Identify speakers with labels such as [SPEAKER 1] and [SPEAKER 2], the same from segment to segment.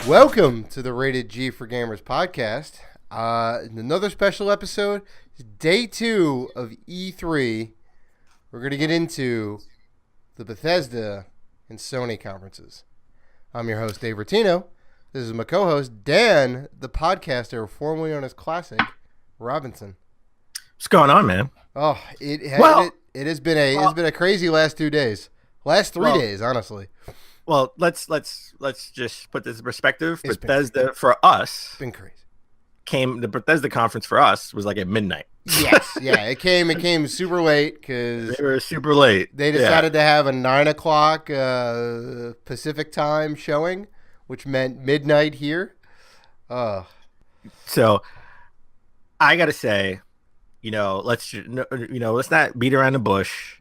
[SPEAKER 1] Welcome to the Rated G for Gamers podcast. Another special episode, day 2 of E3. We're going to get into the Bethesda and Sony conferences. I'm your host, Dave Rotino. This is my co-host, Dan, the podcaster, formerly known as Classic Robinson.
[SPEAKER 2] What's going on, man?
[SPEAKER 1] Oh, it has been a crazy last 2 days. Last 3 days, honestly.
[SPEAKER 2] Well, let's just put this in perspective. Bethesda for us
[SPEAKER 1] been crazy.
[SPEAKER 2] The Bethesda conference for us was like at midnight.
[SPEAKER 1] Yes, yeah, it came super late because
[SPEAKER 2] they were super late.
[SPEAKER 1] They decided to have a 9 o'clock Pacific time showing, which meant midnight here.
[SPEAKER 2] So I gotta say, let's not beat around the bush.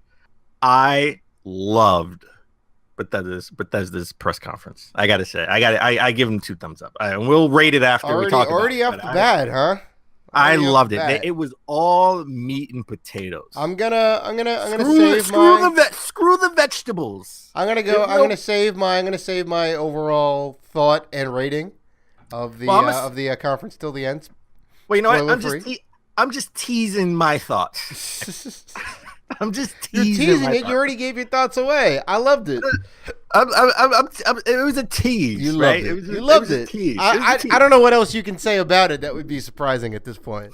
[SPEAKER 2] I loved Bethesda's press conference. I gotta say, I give them 2 thumbs up. And we'll rate it after we talk about it.
[SPEAKER 1] Already off the bat, huh?
[SPEAKER 2] I loved it. It was all meat and potatoes.
[SPEAKER 1] I'm gonna
[SPEAKER 2] screw the vegetables.
[SPEAKER 1] I'm gonna save my overall thought and rating of the conference till the end.
[SPEAKER 2] Well, you know what? I'm just teasing my thoughts. I'm just teasing.
[SPEAKER 1] You're teasing it. You already gave your thoughts away. I loved it.
[SPEAKER 2] It was a tease.
[SPEAKER 1] You loved
[SPEAKER 2] right?
[SPEAKER 1] it. You loved it. I don't know what else you can say about it that would be surprising at this point.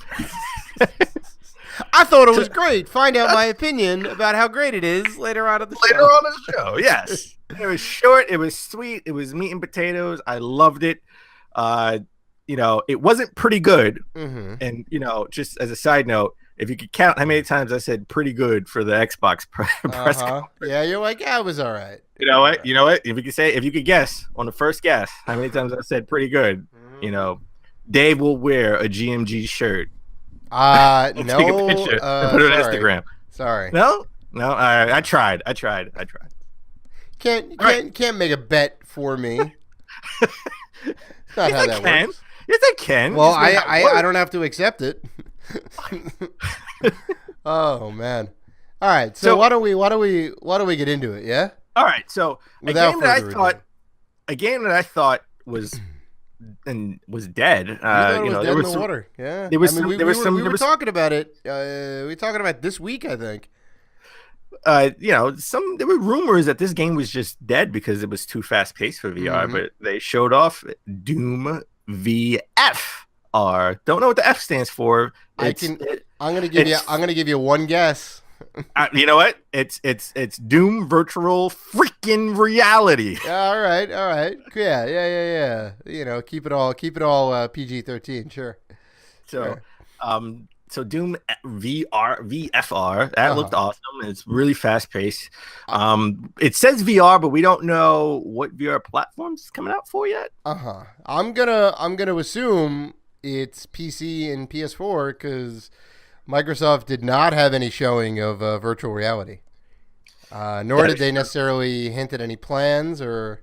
[SPEAKER 1] I thought it was great. Find out my opinion about how great it is later on in the show.
[SPEAKER 2] Later on in the show, yes. It was short. It was sweet. It was meat and potatoes. I loved it. It wasn't pretty good. Mm-hmm. And just as a side note, if you could count how many times I said "pretty good" for the Xbox press conference.
[SPEAKER 1] Yeah, you're like, yeah, it was all right.
[SPEAKER 2] You know what? You know what? If you could guess on the first guess how many times I said "pretty good," Dave will wear a GMG shirt.
[SPEAKER 1] No.
[SPEAKER 2] Take a picture and put it on Instagram.
[SPEAKER 1] Sorry.
[SPEAKER 2] No. I tried.
[SPEAKER 1] Can't make a bet for me. It's not how that works.
[SPEAKER 2] Yes, I can.
[SPEAKER 1] Well, I don't have to accept it. Oh man! All right, so why don't we get into it? Yeah.
[SPEAKER 2] All right. So a game that I thought was dead.
[SPEAKER 1] Dead in the water. Yeah.
[SPEAKER 2] We
[SPEAKER 1] were talking about it. We were talking about this week, I think.
[SPEAKER 2] There were rumors that this game was just dead because it was too fast paced for VR, but they showed off Doom VFR. Don't know what the F stands for.
[SPEAKER 1] I'm gonna give you one guess.
[SPEAKER 2] You know what? It's Doom Virtual Freaking Reality.
[SPEAKER 1] All right. Yeah. Keep it all PG-13. Sure.
[SPEAKER 2] So, so Doom VFR, that looked awesome. It's really fast paced. It says VR, but we don't know what VR platforms it's coming out for yet.
[SPEAKER 1] I'm gonna assume it's PC and PS4 because Microsoft did not have any showing of virtual reality. Nor did they necessarily hint at any plans or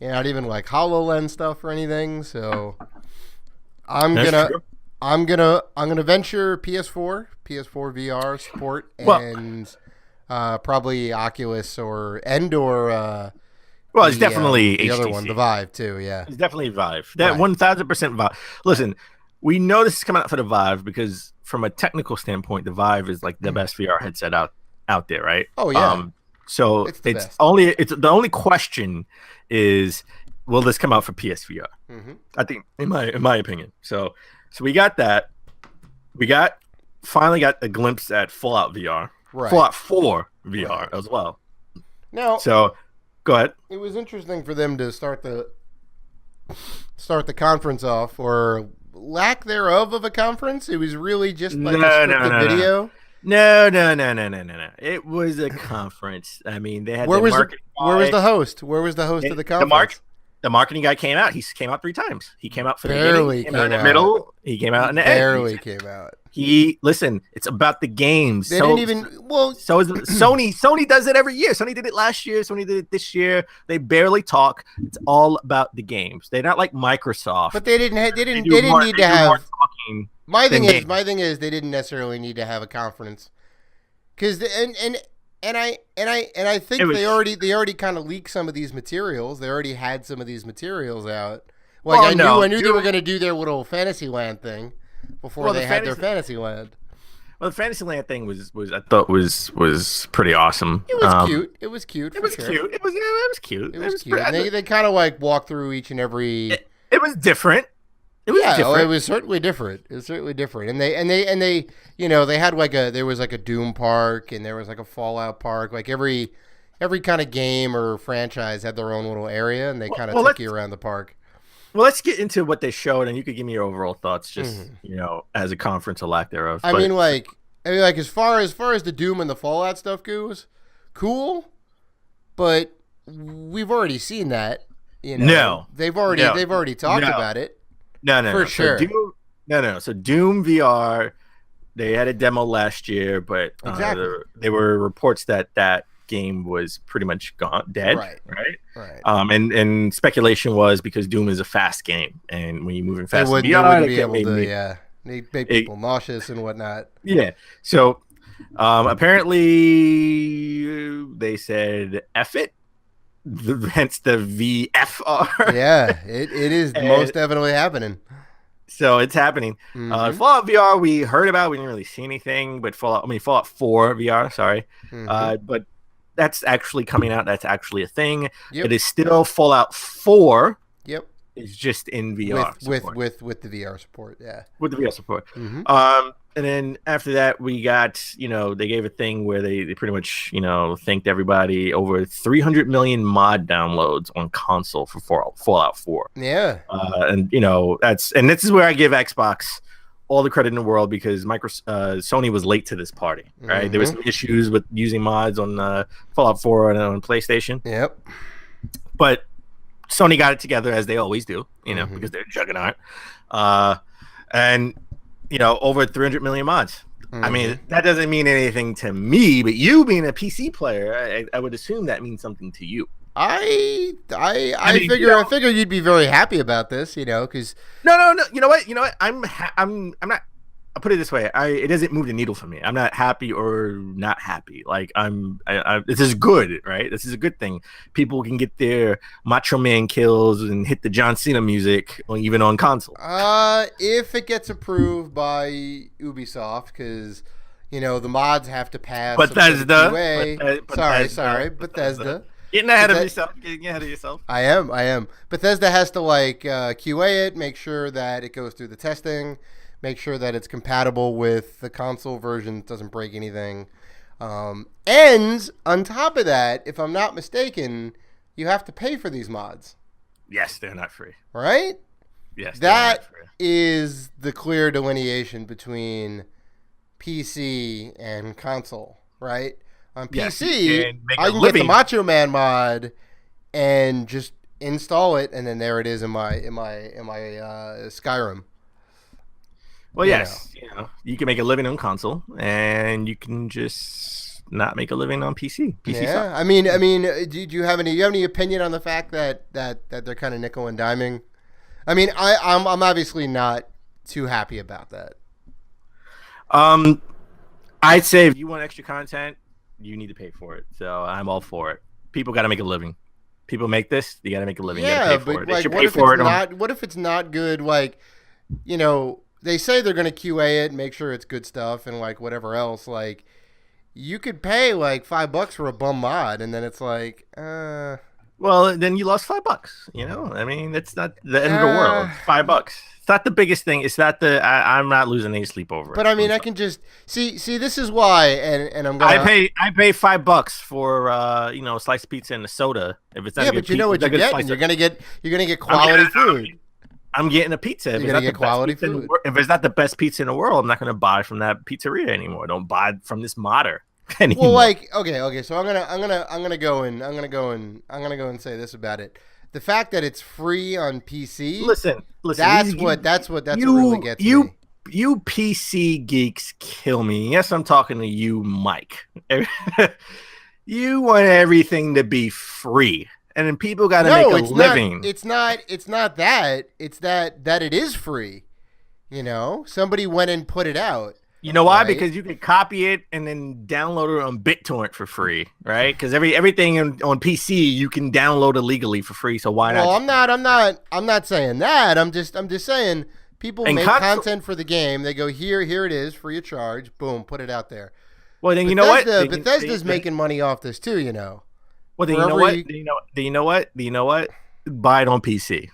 [SPEAKER 1] not even like HoloLens stuff or anything. So I'm gonna venture PS4 VR support and probably Oculus or
[SPEAKER 2] it's definitely
[SPEAKER 1] the
[SPEAKER 2] HTC.
[SPEAKER 1] Other one, the Vive too. Yeah,
[SPEAKER 2] it's definitely Vive. That 1000% Vive. Listen, we know this is coming out for the Vive because from a technical standpoint, the Vive is like the best VR headset out there, right?
[SPEAKER 1] Oh yeah.
[SPEAKER 2] So it's the only question is, will this come out for PSVR? Mm-hmm. I think in my opinion. So we got that. We finally got a glimpse at Fallout VR. Right. Fallout 4 VR as well.
[SPEAKER 1] Now,
[SPEAKER 2] so go ahead.
[SPEAKER 1] It was interesting for them to start the conference off, or lack thereof of a conference. It was really just like a scripted video.
[SPEAKER 2] No. It was a conference. I mean, they had
[SPEAKER 1] where was the host? Where was the host of the conference?
[SPEAKER 2] The marketing guy came out. He came out 3 times. He came out for the
[SPEAKER 1] beginning.
[SPEAKER 2] He came out in the middle. He came out in the end.
[SPEAKER 1] Barely came out.
[SPEAKER 2] Listen. It's about the games.
[SPEAKER 1] They didn't even. Well,
[SPEAKER 2] so is Sony. Sony does it every year. Sony did it last year. Sony did it this year. They barely talk. It's all about the games. They're not like Microsoft.
[SPEAKER 1] But they didn't need to have. My thing is they didn't necessarily need to have a conference because And I think they already kind of leaked some of these materials. They already had some of these materials out. Like I knew they were going to do their little Fantasyland thing before they had their Fantasyland.
[SPEAKER 2] Well, the Fantasyland thing was I thought was pretty awesome.
[SPEAKER 1] It was cute. It was cute.
[SPEAKER 2] It was cute. It was cute.
[SPEAKER 1] It was cute. And they kind of like walked through each and every.
[SPEAKER 2] It was different. It was different.
[SPEAKER 1] It was certainly different. It was certainly different. And they they had there was like a Doom park and there was like a Fallout park. Like every kind of game or franchise had their own little area, and they kind of took you around the park.
[SPEAKER 2] Well, let's get into what they showed, and you could give me your overall thoughts, just as a conference or lack thereof.
[SPEAKER 1] I mean, as far as the Doom and the Fallout stuff goes, cool, but we've already seen that.
[SPEAKER 2] No,
[SPEAKER 1] they've already talked about it.
[SPEAKER 2] No,
[SPEAKER 1] for sure.
[SPEAKER 2] So Doom VR, they had a demo last year, but
[SPEAKER 1] exactly.
[SPEAKER 2] There were reports that game was pretty much dead,
[SPEAKER 1] right.
[SPEAKER 2] And speculation was because Doom is a fast game, and when you move in fast,
[SPEAKER 1] they wouldn't be able to make people nauseous and whatnot.
[SPEAKER 2] Yeah. So apparently they said F it, hence the VFR.
[SPEAKER 1] Yeah, it is most definitely happening.
[SPEAKER 2] So it's happening. Fallout VR we heard about, we didn't really see anything, but Fallout 4 VR, sorry. But that's actually coming out. That's actually a thing.
[SPEAKER 1] Yep.
[SPEAKER 2] It is still Fallout 4.
[SPEAKER 1] Yep.
[SPEAKER 2] It's just in VR
[SPEAKER 1] with the VR support. Yeah.
[SPEAKER 2] With the VR support. And then after that, we got they gave a thing where they pretty much thanked everybody. Over 300 million mod downloads on console for Fallout 4.
[SPEAKER 1] Yeah.
[SPEAKER 2] And this is where I give Xbox all the credit in the world, because Sony was late to this party, right? There was some issues with using mods on Fallout 4 on PlayStation.
[SPEAKER 1] Yep.
[SPEAKER 2] But Sony got it together, as they always do, because they're a juggernaut. And over 300 million mods. I mean, that doesn't mean anything to me, but you being a PC player, I would assume that means something to you.
[SPEAKER 1] I figure you'd be very happy about this, because
[SPEAKER 2] no. You know what? I'm not. I'll put it this way: it doesn't move the needle for me. I'm not happy or not happy. Like this is good, right? This is a good thing. People can get their Macho Man kills and hit the John Cena music, even on console.
[SPEAKER 1] If it gets approved by Ubisoft, because the mods have to pass
[SPEAKER 2] Bethesda.
[SPEAKER 1] Bethesda.
[SPEAKER 2] Getting ahead of yourself.
[SPEAKER 1] I am. Bethesda has to QA it, make sure that it goes through the testing, make sure that it's compatible with the console version, doesn't break anything. And on top of that, if I'm not mistaken, you have to pay for these mods.
[SPEAKER 2] Yes, they're not free.
[SPEAKER 1] Right?
[SPEAKER 2] Yes,
[SPEAKER 1] that is the clear delineation between PC and console, right? On PC, I can get the Macho Man mod and just install it, and then there it is in my Skyrim.
[SPEAKER 2] Well, yes, you can make a living on console, and you can just not make a living on PC. PC
[SPEAKER 1] yeah, sucks. I mean, do you have any opinion on the fact that they're kind of nickel and diming? I mean, I'm obviously not too happy about that.
[SPEAKER 2] I'd say if you want extra content, you need to pay for it. So I'm all for it. People got to make a living. People make this, you got to make a living.
[SPEAKER 1] Yeah,
[SPEAKER 2] you
[SPEAKER 1] but what if it's not good? Like, they say they're going to QA it, make sure it's good stuff, and whatever else. Like, you could pay $5 for a bum mod, and then it's
[SPEAKER 2] well, then you lost $5. I mean, it's not the end of the world. $5. It's not the biggest thing. It's not I'm not losing any sleep over it.
[SPEAKER 1] But I mean, I can just see. This is why, and I'm gonna.
[SPEAKER 2] I pay $5 for a slice of pizza and a soda. If it's not
[SPEAKER 1] yeah, but you know what you're getting. You're gonna get quality food.
[SPEAKER 2] I'm getting a pizza. If
[SPEAKER 1] you're gonna get quality food.
[SPEAKER 2] If it's not the best pizza in the world, I'm not gonna buy from that pizzeria anymore. Don't buy from this modder anymore.
[SPEAKER 1] Well, okay. So I'm gonna go and say this about it. The fact that it's free on PC.
[SPEAKER 2] Listen.
[SPEAKER 1] That's what really gets me.
[SPEAKER 2] You PC geeks kill me. Yes, I'm talking to you, Mike. You want everything to be free, and then people got to make a living.
[SPEAKER 1] It's not that. It's that it is free. Somebody went and put it out.
[SPEAKER 2] You know why?
[SPEAKER 1] Right?
[SPEAKER 2] Because you can copy it and then download it on BitTorrent for free, right? Because everything on PC you can download illegally for free. So why not?
[SPEAKER 1] Well, I'm not saying that. I'm just saying people make content for the game. They go here it is, free of charge. Boom, put it out there.
[SPEAKER 2] Well, then you know what?
[SPEAKER 1] Bethesda's making money off this too.
[SPEAKER 2] Well, then you know what? Do you know what? Buy it on PC.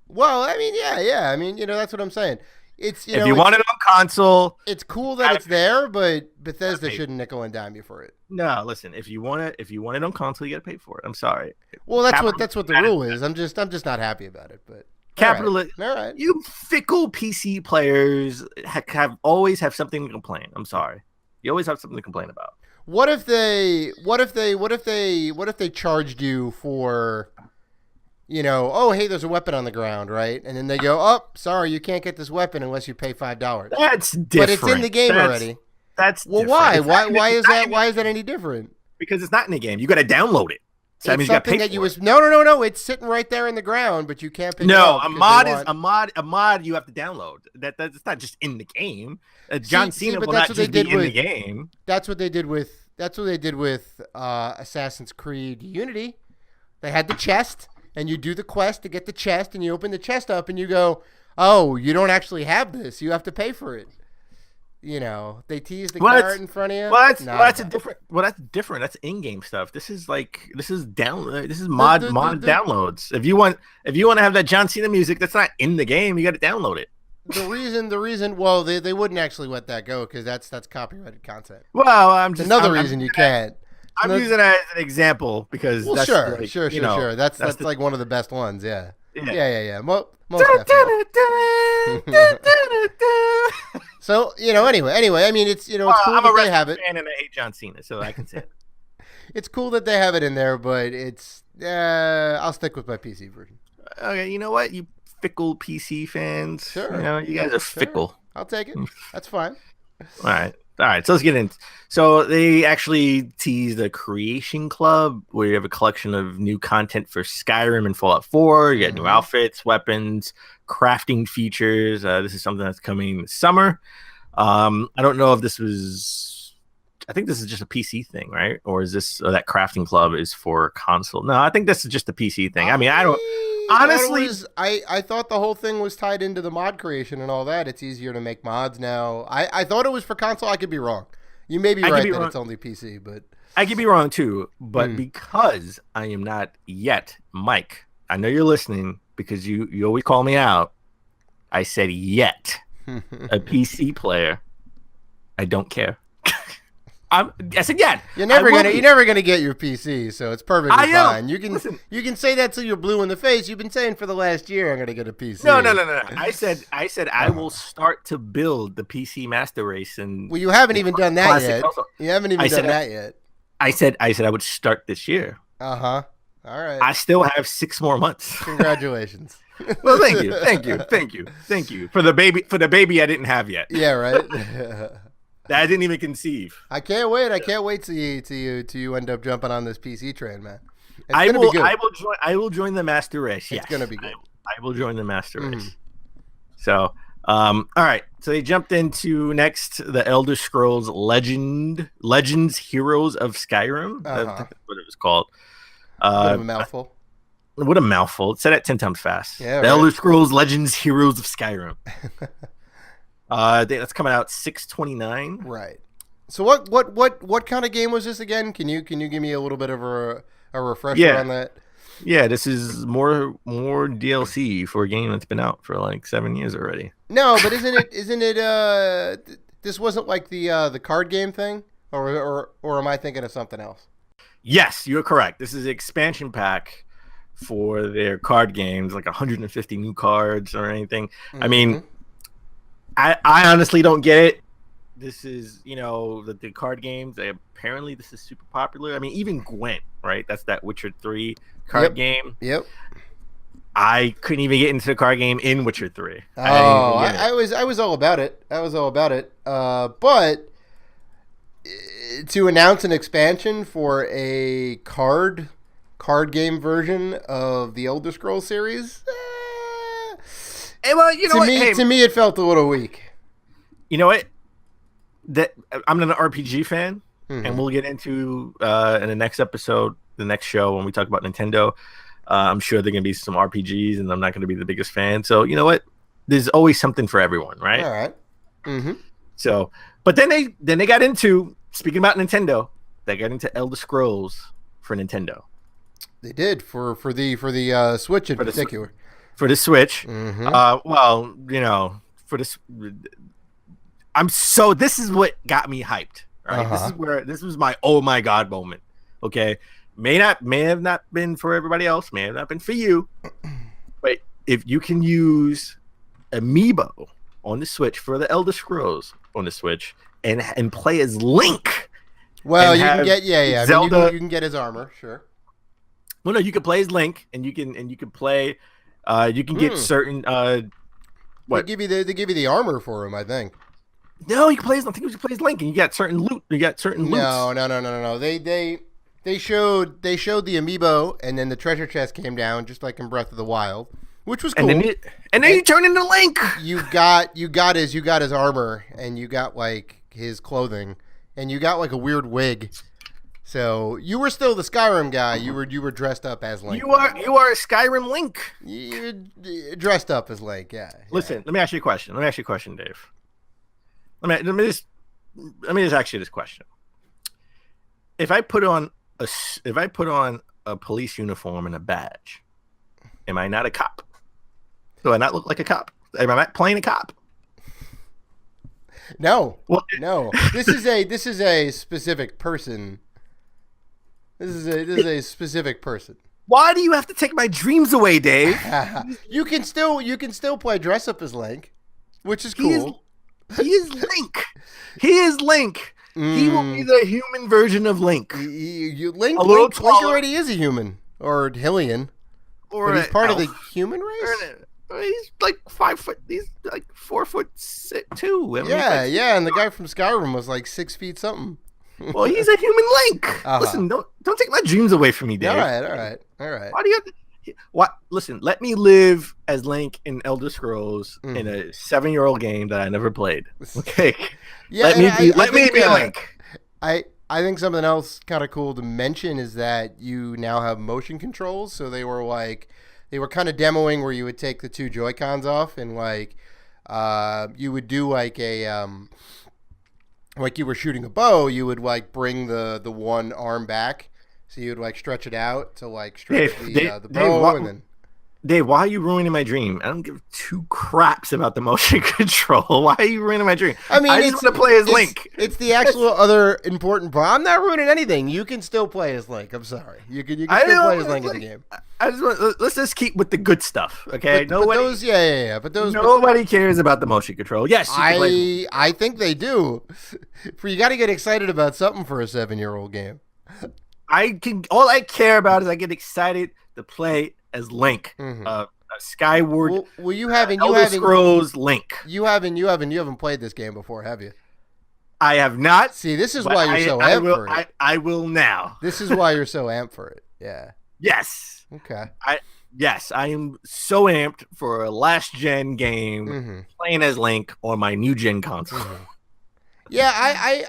[SPEAKER 1] Well, I mean, yeah. I mean, that's what I'm saying. It's
[SPEAKER 2] if you want it on console,
[SPEAKER 1] it's cool that it's there, but Bethesda shouldn't nickel and dime you for it.
[SPEAKER 2] No, listen. If you want it on console, you got to pay for it. I'm sorry.
[SPEAKER 1] Well, that's what the rule is. I'm just not happy about it. But
[SPEAKER 2] capitalism.
[SPEAKER 1] All right.
[SPEAKER 2] You fickle PC players always have something to complain. I'm sorry. You always have something to complain about.
[SPEAKER 1] What if they charged you for, oh, hey, there's a weapon on the ground, right? And then they go, oh, sorry, you can't get this weapon unless you pay $5.
[SPEAKER 2] That's different.
[SPEAKER 1] But it's in the game already.
[SPEAKER 2] That's
[SPEAKER 1] well,
[SPEAKER 2] different.
[SPEAKER 1] why is that? Why is that any different?
[SPEAKER 2] Because it's not in the game. You got to download it. So that means you got to pay for it.
[SPEAKER 1] No. It's sitting right there in the ground, but you can't pick it up.
[SPEAKER 2] No, a mod. You have to download. That's not just in the game. John Cena will not just be in the game.
[SPEAKER 1] That's what they did with Assassin's Creed Unity. They had the chest, and you do the quest to get the chest, and you open the chest up, and you go, oh, you don't actually have this. You have to pay for it. They tease the carrot in front of you.
[SPEAKER 2] That's different. That's different. That's in-game stuff. This is mod downloads. If you want to have that John Cena music, that's not in the game. You got to download it.
[SPEAKER 1] The reason. Well, they wouldn't actually let that go because that's copyrighted content.
[SPEAKER 2] Well, I'm
[SPEAKER 1] reason you can't.
[SPEAKER 2] I'm using it as an example because
[SPEAKER 1] sure. That's like one of the best ones. Yeah. Most definitely. So anyway. I mean, it's it's cool that they have it.
[SPEAKER 2] I'm a fan and I hate John Cena, so I can say it.
[SPEAKER 1] It's cool that they have it in there, but it's I'll stick with my PC version.
[SPEAKER 2] Okay, you know what, you fickle PC fans.
[SPEAKER 1] Sure.
[SPEAKER 2] You guys are fickle.
[SPEAKER 1] I'll take it. That's fine.
[SPEAKER 2] All right. So let's get in. So they actually teased a creation club where you have a collection of new content for Skyrim and Fallout 4. You got new outfits, weapons, crafting features. This is something that's coming this summer. I don't know if this was. I think this is just a PC thing, right? Or is this that crafting club is for console? No, I think this is just a PC thing. I mean, I don't. Honestly,
[SPEAKER 1] I thought the whole thing was tied into the mod creation and all that. It's easier to make mods now. I thought it was for console. I could be wrong. You may be right that it's only PC, but
[SPEAKER 2] I could be wrong too. But because I am not yet, Mike, I know you're listening because you always call me out. I said yet a PC player. I don't care. I said yeah.
[SPEAKER 1] You're never gonna get your PC, so it's perfectly fine. You can say that till you're blue in the face. You've been saying for the last year I'm gonna get a PC.
[SPEAKER 2] No. I said I will start to build the PC Master Race and.
[SPEAKER 1] Well, you haven't even done that yet. You haven't even done that yet.
[SPEAKER 2] I said I would start this year.
[SPEAKER 1] All right.
[SPEAKER 2] I still have 6 more months.
[SPEAKER 1] Congratulations.
[SPEAKER 2] Well, thank you for the baby I didn't have yet.
[SPEAKER 1] Yeah, right.
[SPEAKER 2] That I didn't even conceive.
[SPEAKER 1] I can't wait. Till you end up jumping on this PC train, man.
[SPEAKER 2] I will join the Master Race. Yes.
[SPEAKER 1] It's gonna be good.
[SPEAKER 2] I will join the Master Race. So, all right. So they jumped into next the Elder Scrolls Legends Heroes of Skyrim. That's what it was called.
[SPEAKER 1] Bit of a mouthful.
[SPEAKER 2] What a mouthful! Said it 10 times fast.
[SPEAKER 1] Yeah,
[SPEAKER 2] the Elder Scrolls Legends Heroes of Skyrim. That's coming out 6/29.
[SPEAKER 1] Right. So what kind of game was this again? Can you give me a little bit of a refresher on that?
[SPEAKER 2] Yeah, this is more DLC for a game that's been out for like 7 years already.
[SPEAKER 1] No, but isn't it this wasn't like the card game thing, or am I thinking of something else?
[SPEAKER 2] Yes, you're correct. This is an expansion pack for their card games, like 150 new cards or anything. I mean, I honestly don't get it. This is, the card games. Apparently, this is super popular. I mean, even Gwent, right? That's that Witcher 3 card game.
[SPEAKER 1] Yep.
[SPEAKER 2] I couldn't even get into the card game in Witcher 3.
[SPEAKER 1] I was all about it. But to announce an expansion for a card game version of the Elder Scrolls series,
[SPEAKER 2] well, to me,
[SPEAKER 1] it felt a little weak.
[SPEAKER 2] You know what? that I'm an RPG fan,
[SPEAKER 1] Mm-hmm.
[SPEAKER 2] and we'll get into in the next episode, the next show when we talk about Nintendo. I'm sure there are going to be some RPGs, and I'm not going to be the biggest fan. So you know what? There's always something for everyone, right?
[SPEAKER 1] All right. Mm-hmm.
[SPEAKER 2] So, but then they got into, speaking about Nintendo, they got into Elder Scrolls for Nintendo.
[SPEAKER 1] They did for the Switch in particular.
[SPEAKER 2] For the Switch.
[SPEAKER 1] Mm-hmm.
[SPEAKER 2] Well, you know, for this, this is what got me hyped. Right. This was my oh my god moment. Okay. May have not been for everybody else, may have not been for you. But if you can use Amiibo on the Switch for the Elder Scrolls on the Switch and play as Link.
[SPEAKER 1] Well, you can get
[SPEAKER 2] Zelda.
[SPEAKER 1] I mean, you can get his armor, sure.
[SPEAKER 2] Well, no, you can play as Link, and you can play. You can get certain. What
[SPEAKER 1] they give you the armor for him? I think.
[SPEAKER 2] No, you can play as. I think you can play as Link, and you got certain loot. You got certain loot.
[SPEAKER 1] No. They showed the Amiibo, and then the treasure chest came down, just like in Breath of the Wild, which was cool.
[SPEAKER 2] And then you turn into Link.
[SPEAKER 1] You got his armor, and you got like his clothing, and you got like a weird wig. So you were still the Skyrim guy. You were dressed up as Link.
[SPEAKER 2] You are a Skyrim Link.
[SPEAKER 1] You're dressed up as Link. Yeah.
[SPEAKER 2] Listen, let me ask you a question. Dave. Let me just ask you this question. If I put on a police uniform and a badge, am I not a cop? Do I not look like a cop? Am I not playing a cop?
[SPEAKER 1] No. Well, no. This is a specific person. This is a specific person.
[SPEAKER 2] Why do you have to take my dreams away, Dave?
[SPEAKER 1] You can still play dress up as Link, which is cool.
[SPEAKER 2] He is Link. He is Link. He will be the human version of Link.
[SPEAKER 1] Link already is a human, or Hylian, but he's part of the human race.
[SPEAKER 2] He's like 5 foot. He's like 4'2".
[SPEAKER 1] Yeah, and the guy from Skyrim was like 6 feet something.
[SPEAKER 2] Well, he's a human Link. Listen, don't take my dreams away from me, Dave.
[SPEAKER 1] All right.
[SPEAKER 2] Why do you have to? What? Listen, let me live as Link in Elder Scrolls in a 7-year-old game that I never played. Okay.
[SPEAKER 1] Yeah,
[SPEAKER 2] let me be Link.
[SPEAKER 1] I think something else kind of cool to mention is that you now have motion controls. So they were kind of demoing where you would take the 2 Joy-Cons off and like you would do like a like you were shooting a bow, you would like bring the one arm back, so you would like stretch it out to like stretch the bow, and then.
[SPEAKER 2] Dave, why are you ruining my dream? I don't give 2 craps about the motion control. Why are you ruining my dream? I mean, I just want to play as Link.
[SPEAKER 1] It's the actual other important part. I'm not ruining anything. You can still play as Link. I'm sorry. You can still play as Link in the game.
[SPEAKER 2] Let's just keep with the good stuff, okay?
[SPEAKER 1] But those
[SPEAKER 2] nobody cares about the motion control. Yes,
[SPEAKER 1] I think they do. You got to get excited about something for a 7-year-old game.
[SPEAKER 2] All I care about is I get excited to play as Link, Skyward.
[SPEAKER 1] Well, you haven't.
[SPEAKER 2] Elder Scrolls Link.
[SPEAKER 1] You haven't played this game before, have you?
[SPEAKER 2] I have not.
[SPEAKER 1] See, this is why you're so amped for it.
[SPEAKER 2] I will now.
[SPEAKER 1] This is why you're so amped for it. Yeah.
[SPEAKER 2] Yes.
[SPEAKER 1] Okay.
[SPEAKER 2] I am so amped for a last gen game playing as Link on my new gen console.
[SPEAKER 1] Yeah, I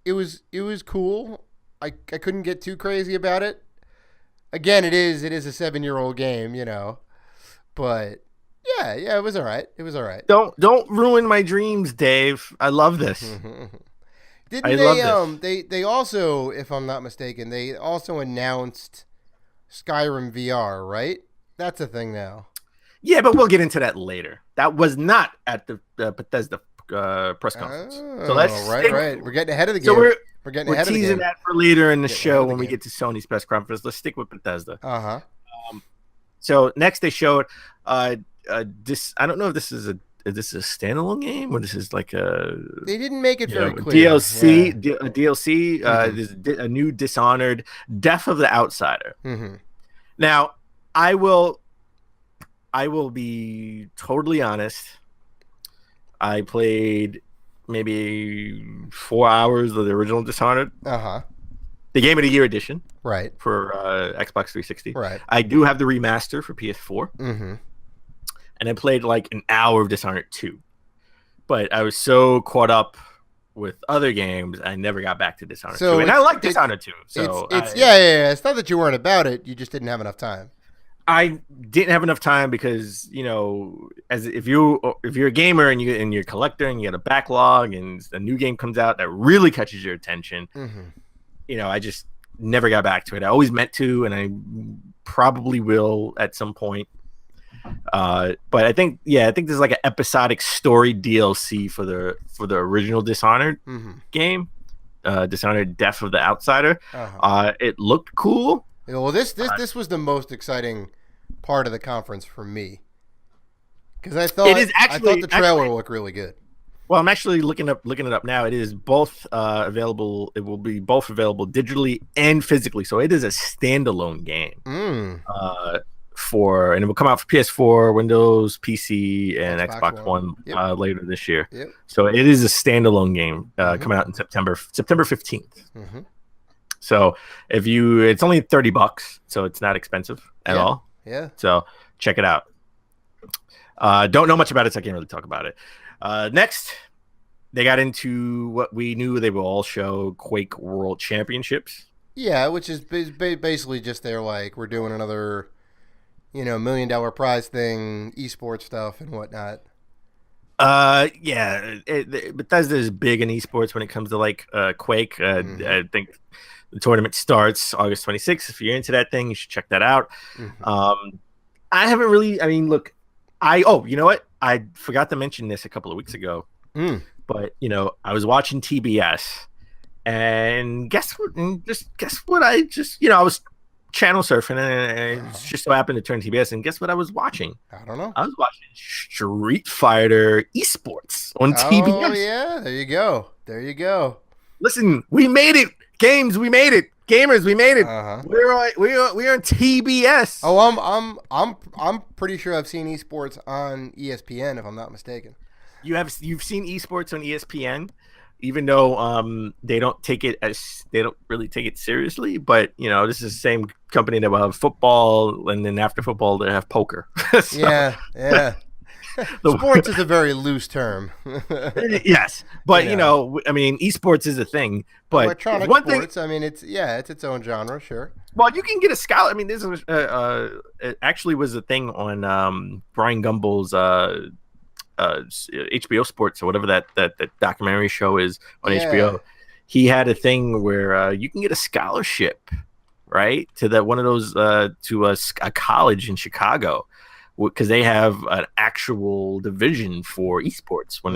[SPEAKER 1] it was cool. I couldn't get too crazy about it. Again, it is a 7-year-old game, but yeah, it was all right.
[SPEAKER 2] Don't ruin my dreams, Dave. I love this.
[SPEAKER 1] They also, if I'm not mistaken, they also announced Skyrim VR, right? That's a thing now.
[SPEAKER 2] Yeah, but we'll get into that later. That was not at the Bethesda press conference.
[SPEAKER 1] So let's right. We're getting ahead of the game.
[SPEAKER 2] So we're teasing that for later in the show when we get to Sony's press conference. Let's stick with Bethesda. So next they showed this. I don't know if this is a standalone game or this is like a.
[SPEAKER 1] They didn't make it very clear.
[SPEAKER 2] DLC. A DLC. There's a new Dishonored, Death of the Outsider. Now, I will be totally honest. I played maybe 4 hours of the original Dishonored. The Game of the Year edition.
[SPEAKER 1] Right.
[SPEAKER 2] For Xbox 360.
[SPEAKER 1] Right.
[SPEAKER 2] I do have the remaster for PS4. And I played like an hour of Dishonored 2. But I was so caught up with other games, I never got back to Dishonored 2.
[SPEAKER 1] So
[SPEAKER 2] And I like Dishonored 2. So
[SPEAKER 1] yeah. It's not that you weren't about it. You just didn't have enough time.
[SPEAKER 2] I didn't have enough time because, as if you're a gamer and you're a collector and you got a backlog and a new game comes out that really catches your attention, I just never got back to it. I always meant to, and I probably will at some point. But I think there's like an episodic story DLC for the original Dishonored game, Dishonored: Death of the Outsider. It looked cool.
[SPEAKER 1] Yeah, well, this was the most exciting part of the conference for me because I thought the trailer looked really good.
[SPEAKER 2] Well, I'm actually looking it up now. It is both available. It will be both available digitally and physically. So it is a standalone game. And it will come out for PS4, Windows, PC, and Xbox One later this year. Yep. So it is a standalone game coming out in September 15th. So it's only $30, so it's not expensive at all.
[SPEAKER 1] Yeah.
[SPEAKER 2] So check it out. Don't know much about it, so I can't really talk about it. Next, they got into what we knew they will all show: Quake World Championships. Yeah,
[SPEAKER 1] which is basically just they're like, we're doing another, $1 million prize thing, esports stuff and whatnot.
[SPEAKER 2] Bethesda is big in esports when it comes to like Quake. I think the tournament starts August 26th. If you're into that thing, you should check that out. I haven't really. I mean, look. You know what? I forgot to mention this a couple of weeks ago. But I was watching TBS, and guess what? I was channel surfing, and it just so happened to turn TBS, and guess what I was watching?
[SPEAKER 1] I don't know.
[SPEAKER 2] I was watching Street Fighter esports on TBS.
[SPEAKER 1] Oh yeah, there you go.
[SPEAKER 2] Listen, we made it. Games, we made it. Gamers, we made it. We're on TBS.
[SPEAKER 1] Oh, I'm pretty sure I've seen esports on ESPN, if I'm not mistaken.
[SPEAKER 2] You've seen esports on ESPN, even though they don't really take it seriously. But this is the same company that will have football, and then after football they have poker. So,
[SPEAKER 1] yeah. Sports is a very loose term.
[SPEAKER 2] Yes, but esports is a thing. But
[SPEAKER 1] electronic sports, it's its own genre, sure.
[SPEAKER 2] Well, you can get a scholar. I mean, this was it actually was a thing on Brian Gumbel's HBO Sports or whatever that documentary show is on HBO. He had a thing where you can get a scholarship, right, to one of those to a college in Chicago. Because they have an actual division for esports when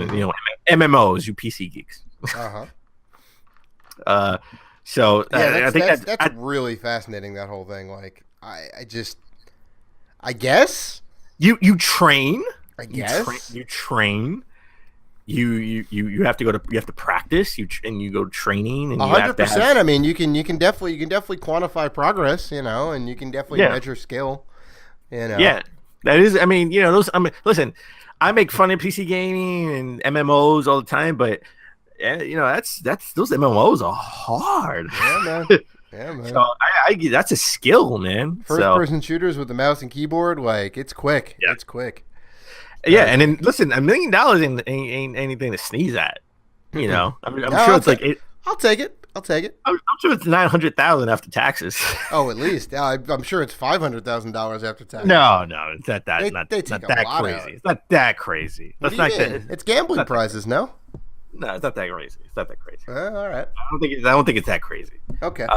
[SPEAKER 2] MMOs, you PC geeks. So I think
[SPEAKER 1] that's really fascinating. That whole thing, like I guess
[SPEAKER 2] you train.
[SPEAKER 1] I guess
[SPEAKER 2] you train. You have to practice. You go to training.
[SPEAKER 1] 100%. I mean, you can definitely quantify progress. And you can definitely measure skill.
[SPEAKER 2] Yeah. That is, listen, I make fun of PC gaming and MMOs all the time, but that's those MMOs are hard.
[SPEAKER 1] Yeah, man.
[SPEAKER 2] So that's a skill, man.
[SPEAKER 1] First-person shooters with the mouse and keyboard, like it's quick. Yeah. It's quick.
[SPEAKER 2] Yeah, and then listen, $1 million ain't anything to sneeze at. I'm sure it's
[SPEAKER 1] I'll take it.
[SPEAKER 2] I'm sure it's $900,000 after taxes.
[SPEAKER 1] Oh, at least. I'm sure it's $500,000 after taxes.
[SPEAKER 2] No, it's not that.
[SPEAKER 1] They
[SPEAKER 2] not
[SPEAKER 1] take
[SPEAKER 2] that
[SPEAKER 1] a lot
[SPEAKER 2] crazy.
[SPEAKER 1] out.
[SPEAKER 2] It's not that crazy.
[SPEAKER 1] What do you mean? It's gambling prizes, no?
[SPEAKER 2] No, it's not that crazy.
[SPEAKER 1] All right.
[SPEAKER 2] I don't think it's that crazy.
[SPEAKER 1] Okay.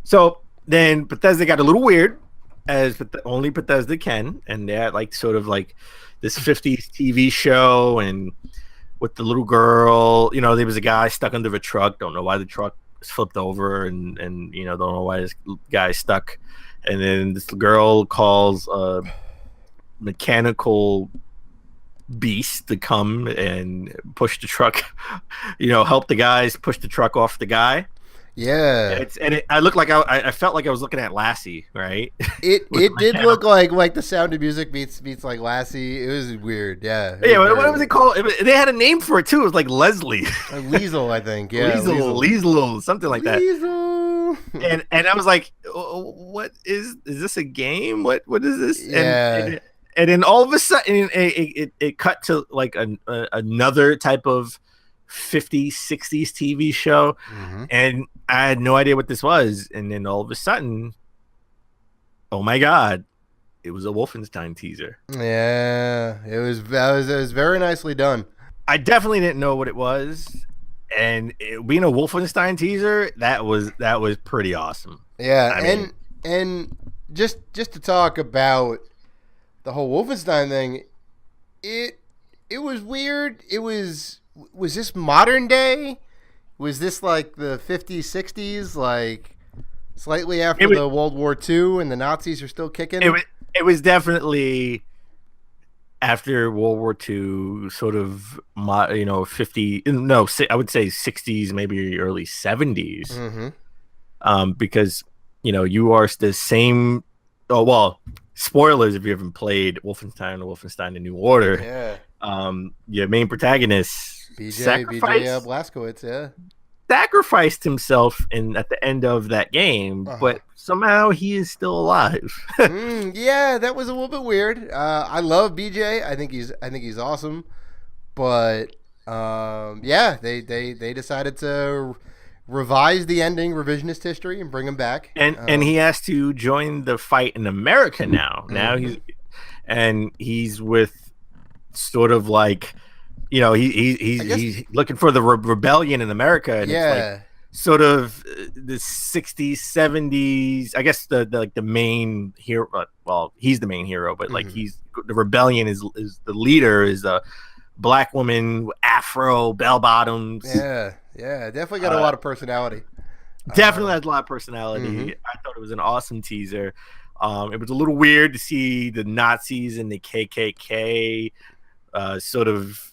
[SPEAKER 2] So then Bethesda got a little weird, as only Bethesda can, and they had like sort of like this 50s TV show and. With the little girl, there was a guy stuck under a truck. Don't know why the truck was flipped over, and don't know why this guy's stuck. And then this girl calls a mechanical beast to come and push the truck. Help the guys push the truck off the guy.
[SPEAKER 1] Yeah,
[SPEAKER 2] I looked like I felt like I was looking at Lassie, right?
[SPEAKER 1] It did look like The Sound of Music meets like Lassie. It was weird, yeah.
[SPEAKER 2] Yeah, what was it called? They had a name for it too. It was like Leslie,
[SPEAKER 1] Liesel, I think. Yeah,
[SPEAKER 2] Liesel, something like that.
[SPEAKER 1] Liesel.
[SPEAKER 2] And I was like, what is this a game? What is this?
[SPEAKER 1] Yeah.
[SPEAKER 2] And then all of a sudden, it cut to like another type of 50s, 60s TV show. And I had no idea what this was. And then all of a sudden, oh my God, it was a Wolfenstein teaser.
[SPEAKER 1] Yeah, it was very nicely done.
[SPEAKER 2] I definitely didn't know what it was. And being a Wolfenstein teaser, that was pretty awesome.
[SPEAKER 1] Yeah, and just to talk about the whole Wolfenstein thing, it was weird. Was this modern day? Was this like the 50s, 60s, like slightly after the World War II and the Nazis are still kicking?
[SPEAKER 2] It was definitely after World War II, sort of, 50, no, I would say 60s, maybe early 70s. Because, you are the same. Oh, well, spoilers if you haven't played Wolfenstein or Wolfenstein: The New Order.
[SPEAKER 1] Yeah.
[SPEAKER 2] Your main protagonist,
[SPEAKER 1] BJ Blazkowicz,
[SPEAKER 2] sacrificed himself at the end of that game, but somehow he is still alive.
[SPEAKER 1] Yeah, that was a little bit weird. I love BJ. I think he's awesome, but they decided to revise the ending, revisionist history, and bring him back.
[SPEAKER 2] And he has to join the fight in America now. Now he's with sort of like, he's looking for the rebellion in America. And it's like sort of the 60s, 70s. I guess the main hero. Well, he's the main hero, but like the rebellion is the leader is a black woman, afro, bell bottoms.
[SPEAKER 1] Yeah, definitely got a lot of personality.
[SPEAKER 2] Definitely has a lot of personality. I thought it was an awesome teaser. It was a little weird to see the Nazis and the KKK sort of,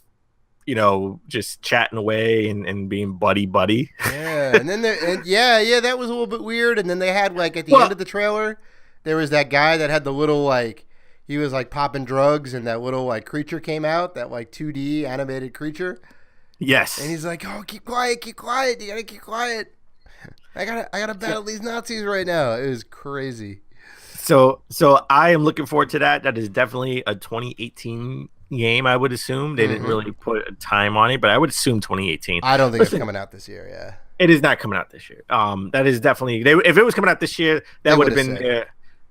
[SPEAKER 2] just chatting away and being buddy.
[SPEAKER 1] Yeah, and then that was a little bit weird. And then they had like at the end of the trailer, there was that guy that had the little like he was like popping drugs, and that little like creature came out, that like 2D animated creature.
[SPEAKER 2] Yes.
[SPEAKER 1] And he's like, "Oh, keep quiet. You gotta keep quiet. I gotta battle these Nazis right now." It was crazy.
[SPEAKER 2] So I am looking forward to that. That is definitely a 2018 game, I would assume. They didn't really put a time on it, but I would assume 2018.
[SPEAKER 1] I don't think it's coming out this year. Yeah,
[SPEAKER 2] it is not coming out this year. That is definitely. If it was coming out this year, that would have been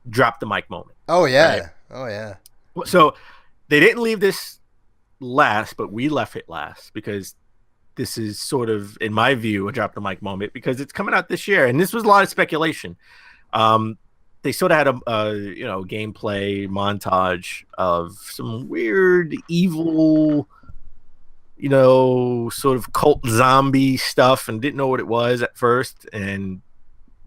[SPEAKER 2] drop the mic moment.
[SPEAKER 1] Oh yeah.
[SPEAKER 2] Right?
[SPEAKER 1] Oh yeah.
[SPEAKER 2] So they didn't leave this last, but we left it last because this is sort of, in my view, a drop the mic moment because it's coming out this year, and this was a lot of speculation. They sort of had a gameplay montage of some weird, evil, sort of cult zombie stuff, and didn't know what it was at first, and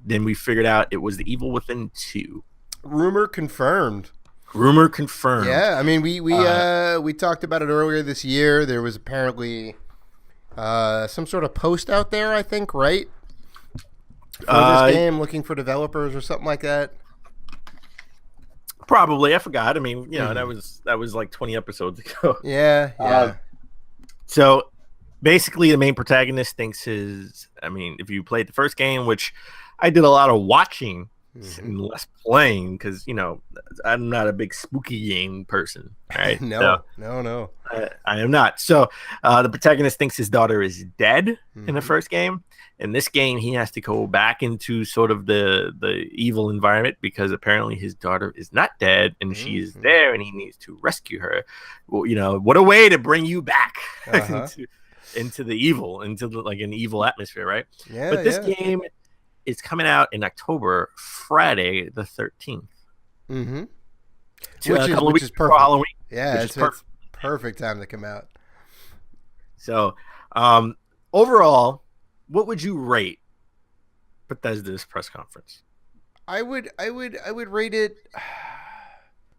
[SPEAKER 2] then we figured out it was The Evil Within 2.
[SPEAKER 1] Rumor confirmed.
[SPEAKER 2] Yeah,
[SPEAKER 1] I mean, we talked about it earlier this year. There was apparently some sort of post out there, I think, right? For this game, looking for developers or something like that.
[SPEAKER 2] Probably, I forgot. I mean, that was like 20 episodes ago.
[SPEAKER 1] Yeah.
[SPEAKER 2] So basically, the main protagonist thinks if you played the first game, which I did a lot of watching and less playing because I'm not a big spooky game person, right?
[SPEAKER 1] No.
[SPEAKER 2] I am not. So the protagonist thinks his daughter is dead in the first game. In this game, he has to go back into sort of the evil environment because apparently his daughter is not dead and she is there and he needs to rescue her. Well, what a way to bring you back into the evil, into an evil atmosphere, right?
[SPEAKER 1] Yeah.
[SPEAKER 2] But this game is coming out in October, Friday the 13th.
[SPEAKER 1] Which is perfect.
[SPEAKER 2] Halloween.
[SPEAKER 1] Yeah, it's perfect time to come out.
[SPEAKER 2] So, overall, what would you rate Bethesda's press conference?
[SPEAKER 1] I would rate it.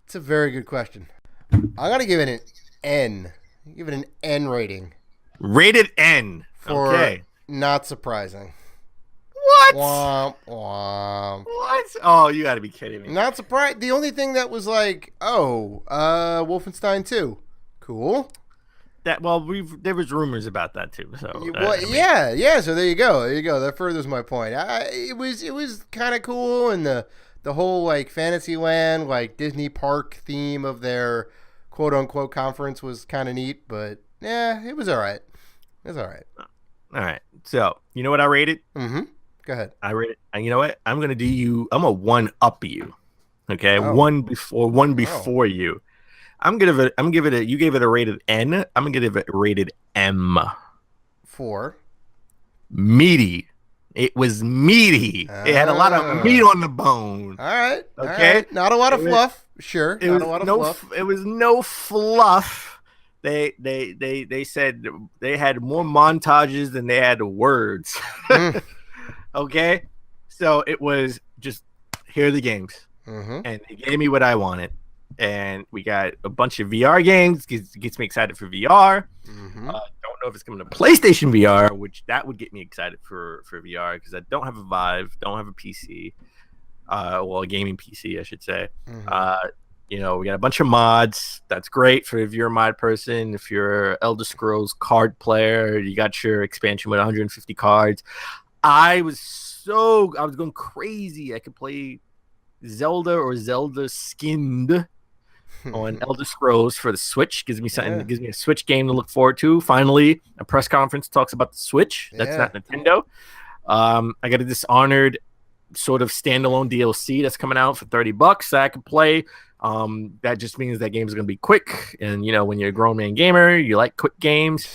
[SPEAKER 1] It's a very good question. I'm gonna give it an N. Give it an N rating.
[SPEAKER 2] Rated N.
[SPEAKER 1] For not surprising.
[SPEAKER 2] What?
[SPEAKER 1] Womp womp.
[SPEAKER 2] What? Oh, you got to be kidding me.
[SPEAKER 1] Not surprised. The only thing that was like, Wolfenstein 2. Cool.
[SPEAKER 2] There was rumors about that too. So
[SPEAKER 1] yeah. So there you go. That furthers my point. It was kind of cool, and the whole like Fantasyland, like Disney park theme of their quote unquote conference was kind of neat. But yeah, it was all right. It's all right.
[SPEAKER 2] All right. So you know what I rated?
[SPEAKER 1] Mm-hmm. Go ahead.
[SPEAKER 2] I rated, and you know what? I'm gonna one up you. Okay,
[SPEAKER 1] Oh.
[SPEAKER 2] one before you. I'm give it a. You gave it a rated N. I'm gonna give it a rated M.
[SPEAKER 1] 4.
[SPEAKER 2] Meaty. It was meaty. It had a lot of meat on the bone.
[SPEAKER 1] All right.
[SPEAKER 2] Okay.
[SPEAKER 1] All right. Not a lot of fluff. Sure.
[SPEAKER 2] Not a lot of fluff. It was no fluff. They said they had more montages than they had words. Okay. So it was just here are the games.
[SPEAKER 1] Mm-hmm.
[SPEAKER 2] And they gave me what I wanted. And we got a bunch of VR games. Gets me excited for VR.
[SPEAKER 1] Mm-hmm.
[SPEAKER 2] Don't know if it's coming to PlayStation VR, which that would get me excited for VR because I don't have a Vive, don't have a PC, a gaming PC, I should say. Mm-hmm. We got a bunch of mods. That's great for if you're a mod person. If you're Elder Scrolls card player, you got your expansion with 150 cards. I was going crazy. I could play Zelda skinned on Elder Scrolls for the Switch. Gives me something. Gives me a Switch game to look forward to. Finally, a press conference talks about the Switch. That's not Nintendo. I got a Dishonored sort of standalone DLC that's coming out for $30 that I can play. That just means that game is going to be quick. And when you're a grown man gamer, you like quick games.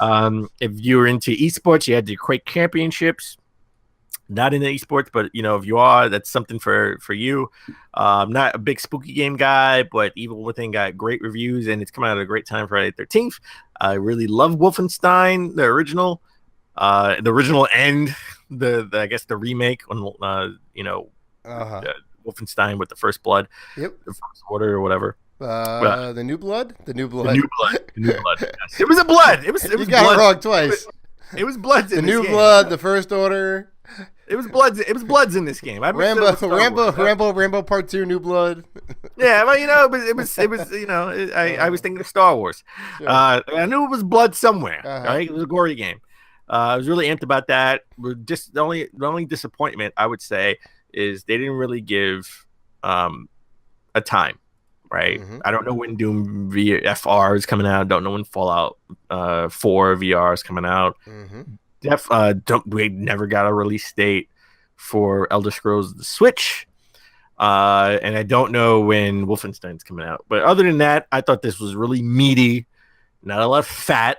[SPEAKER 2] If you're into esports, you had the Quake Championships. Not into esports, but if you are, that's something for you. I'm not a big spooky game guy, but Evil Within got great reviews, and it's coming out at a great time, Friday the 13th. I really love Wolfenstein, the original and I guess the remake on Wolfenstein with the First Blood, the First Order or whatever.
[SPEAKER 1] The New Blood.
[SPEAKER 2] The New Blood. Yes. It was a blood. It was.
[SPEAKER 1] You got
[SPEAKER 2] blood.
[SPEAKER 1] It wrong twice.
[SPEAKER 2] It was Bloods.
[SPEAKER 1] The New Blood, the First Order.
[SPEAKER 2] It was Bloods. It was Bloods in this game.
[SPEAKER 1] Rambo Part 2, New Blood.
[SPEAKER 2] Yeah, well, it was. I was thinking of Star Wars. Sure. I knew it was blood somewhere. Right, it was a gory game. I was really amped about that. Just the only disappointment I would say is they didn't really give a time. Right. Mm-hmm. I don't know when Doom VFR is coming out. Don't know when Fallout 4 VR is coming out. Mm-hmm. We never got a release date for Elder Scrolls the Switch. And I don't know when Wolfenstein's coming out. But other than that, I thought this was really meaty. Not a lot of fat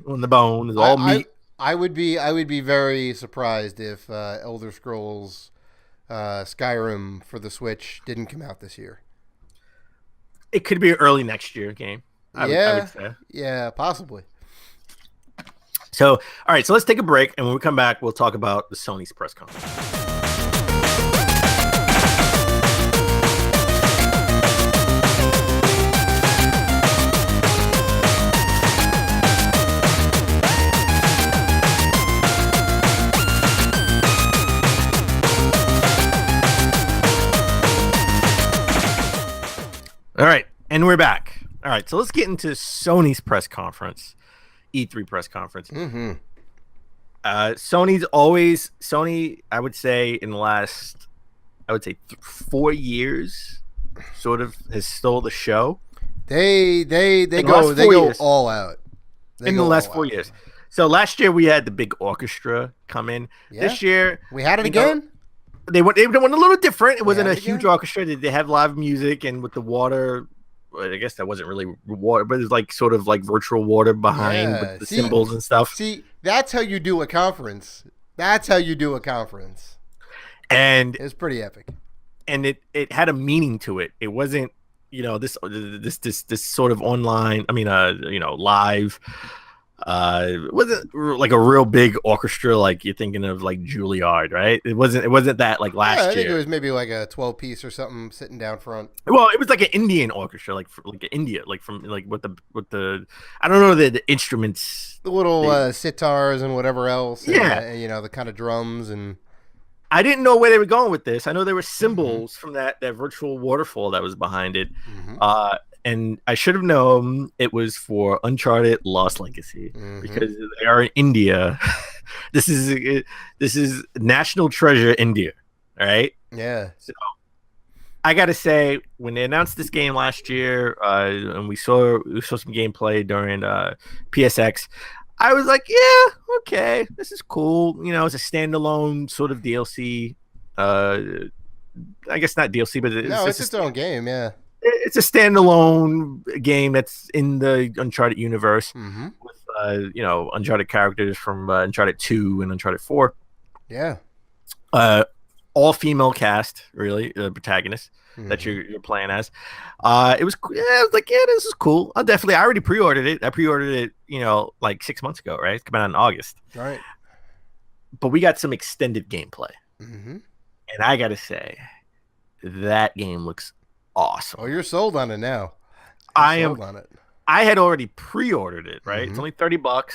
[SPEAKER 2] on the bone. It's all meat.
[SPEAKER 1] I would be very surprised if Elder Scrolls Skyrim for the Switch didn't come out this year.
[SPEAKER 2] It could be an early next year game. I would say.
[SPEAKER 1] Yeah, possibly.
[SPEAKER 2] So, all right. So let's take a break, and when we come back, we'll talk about the Sony's press conference. All right, and we're back. All right, so let's get into Sony's press conference, E3 press conference.
[SPEAKER 1] Mm-hmm.
[SPEAKER 2] Sony, I would say in the last, 4 years, sort of has stole the show.
[SPEAKER 1] They go all out.
[SPEAKER 2] In the last 4 years. So last year we had the big orchestra come in. Yeah. This year
[SPEAKER 1] we had it again.
[SPEAKER 2] They went a little different. It wasn't a huge orchestra. They have live music and with the water. I guess that wasn't really water, but it's like sort of like virtual water behind with the symbols and stuff.
[SPEAKER 1] See, that's how you do a conference.
[SPEAKER 2] And
[SPEAKER 1] it's pretty epic.
[SPEAKER 2] And it had a meaning to it. It wasn't, this sort of online. Live. It wasn't like a real big orchestra like you're thinking of like Juilliard, right? It wasn't that like last year.
[SPEAKER 1] I think it was maybe like a 12-piece or something sitting down front.
[SPEAKER 2] Well, it was like an Indian orchestra, like India, like from like with the I don't know the instruments,
[SPEAKER 1] the little sitars and whatever else. And, the kind of drums and.
[SPEAKER 2] I didn't know where they were going with this. I know there were symbols from that virtual waterfall that was behind it. Mm-hmm. And I should have known it was for Uncharted Lost Legacy because they are in India. This is national treasure India, all right?
[SPEAKER 1] Yeah.
[SPEAKER 2] So I got to say, when they announced this game last year, and we saw some gameplay during PSX, I was like, yeah, okay, this is cool. It's a standalone sort of DLC. I guess not DLC, but
[SPEAKER 1] it's its own game. Yeah,
[SPEAKER 2] it's a standalone game that's in the Uncharted universe with Uncharted characters from Uncharted 2 and Uncharted 4.
[SPEAKER 1] Yeah.
[SPEAKER 2] All female cast, really, the protagonist that you're playing as. It was, I was like, yeah, this is cool. I already pre-ordered it. I pre-ordered it, like 6 months ago, right? It's coming out in August.
[SPEAKER 1] Right.
[SPEAKER 2] But we got some extended gameplay.
[SPEAKER 1] Mm-hmm.
[SPEAKER 2] And I got to say, that game looks awesome.
[SPEAKER 1] Oh, you're sold on it now.
[SPEAKER 2] Sold on it. I had already pre-ordered it, right? It's only $30.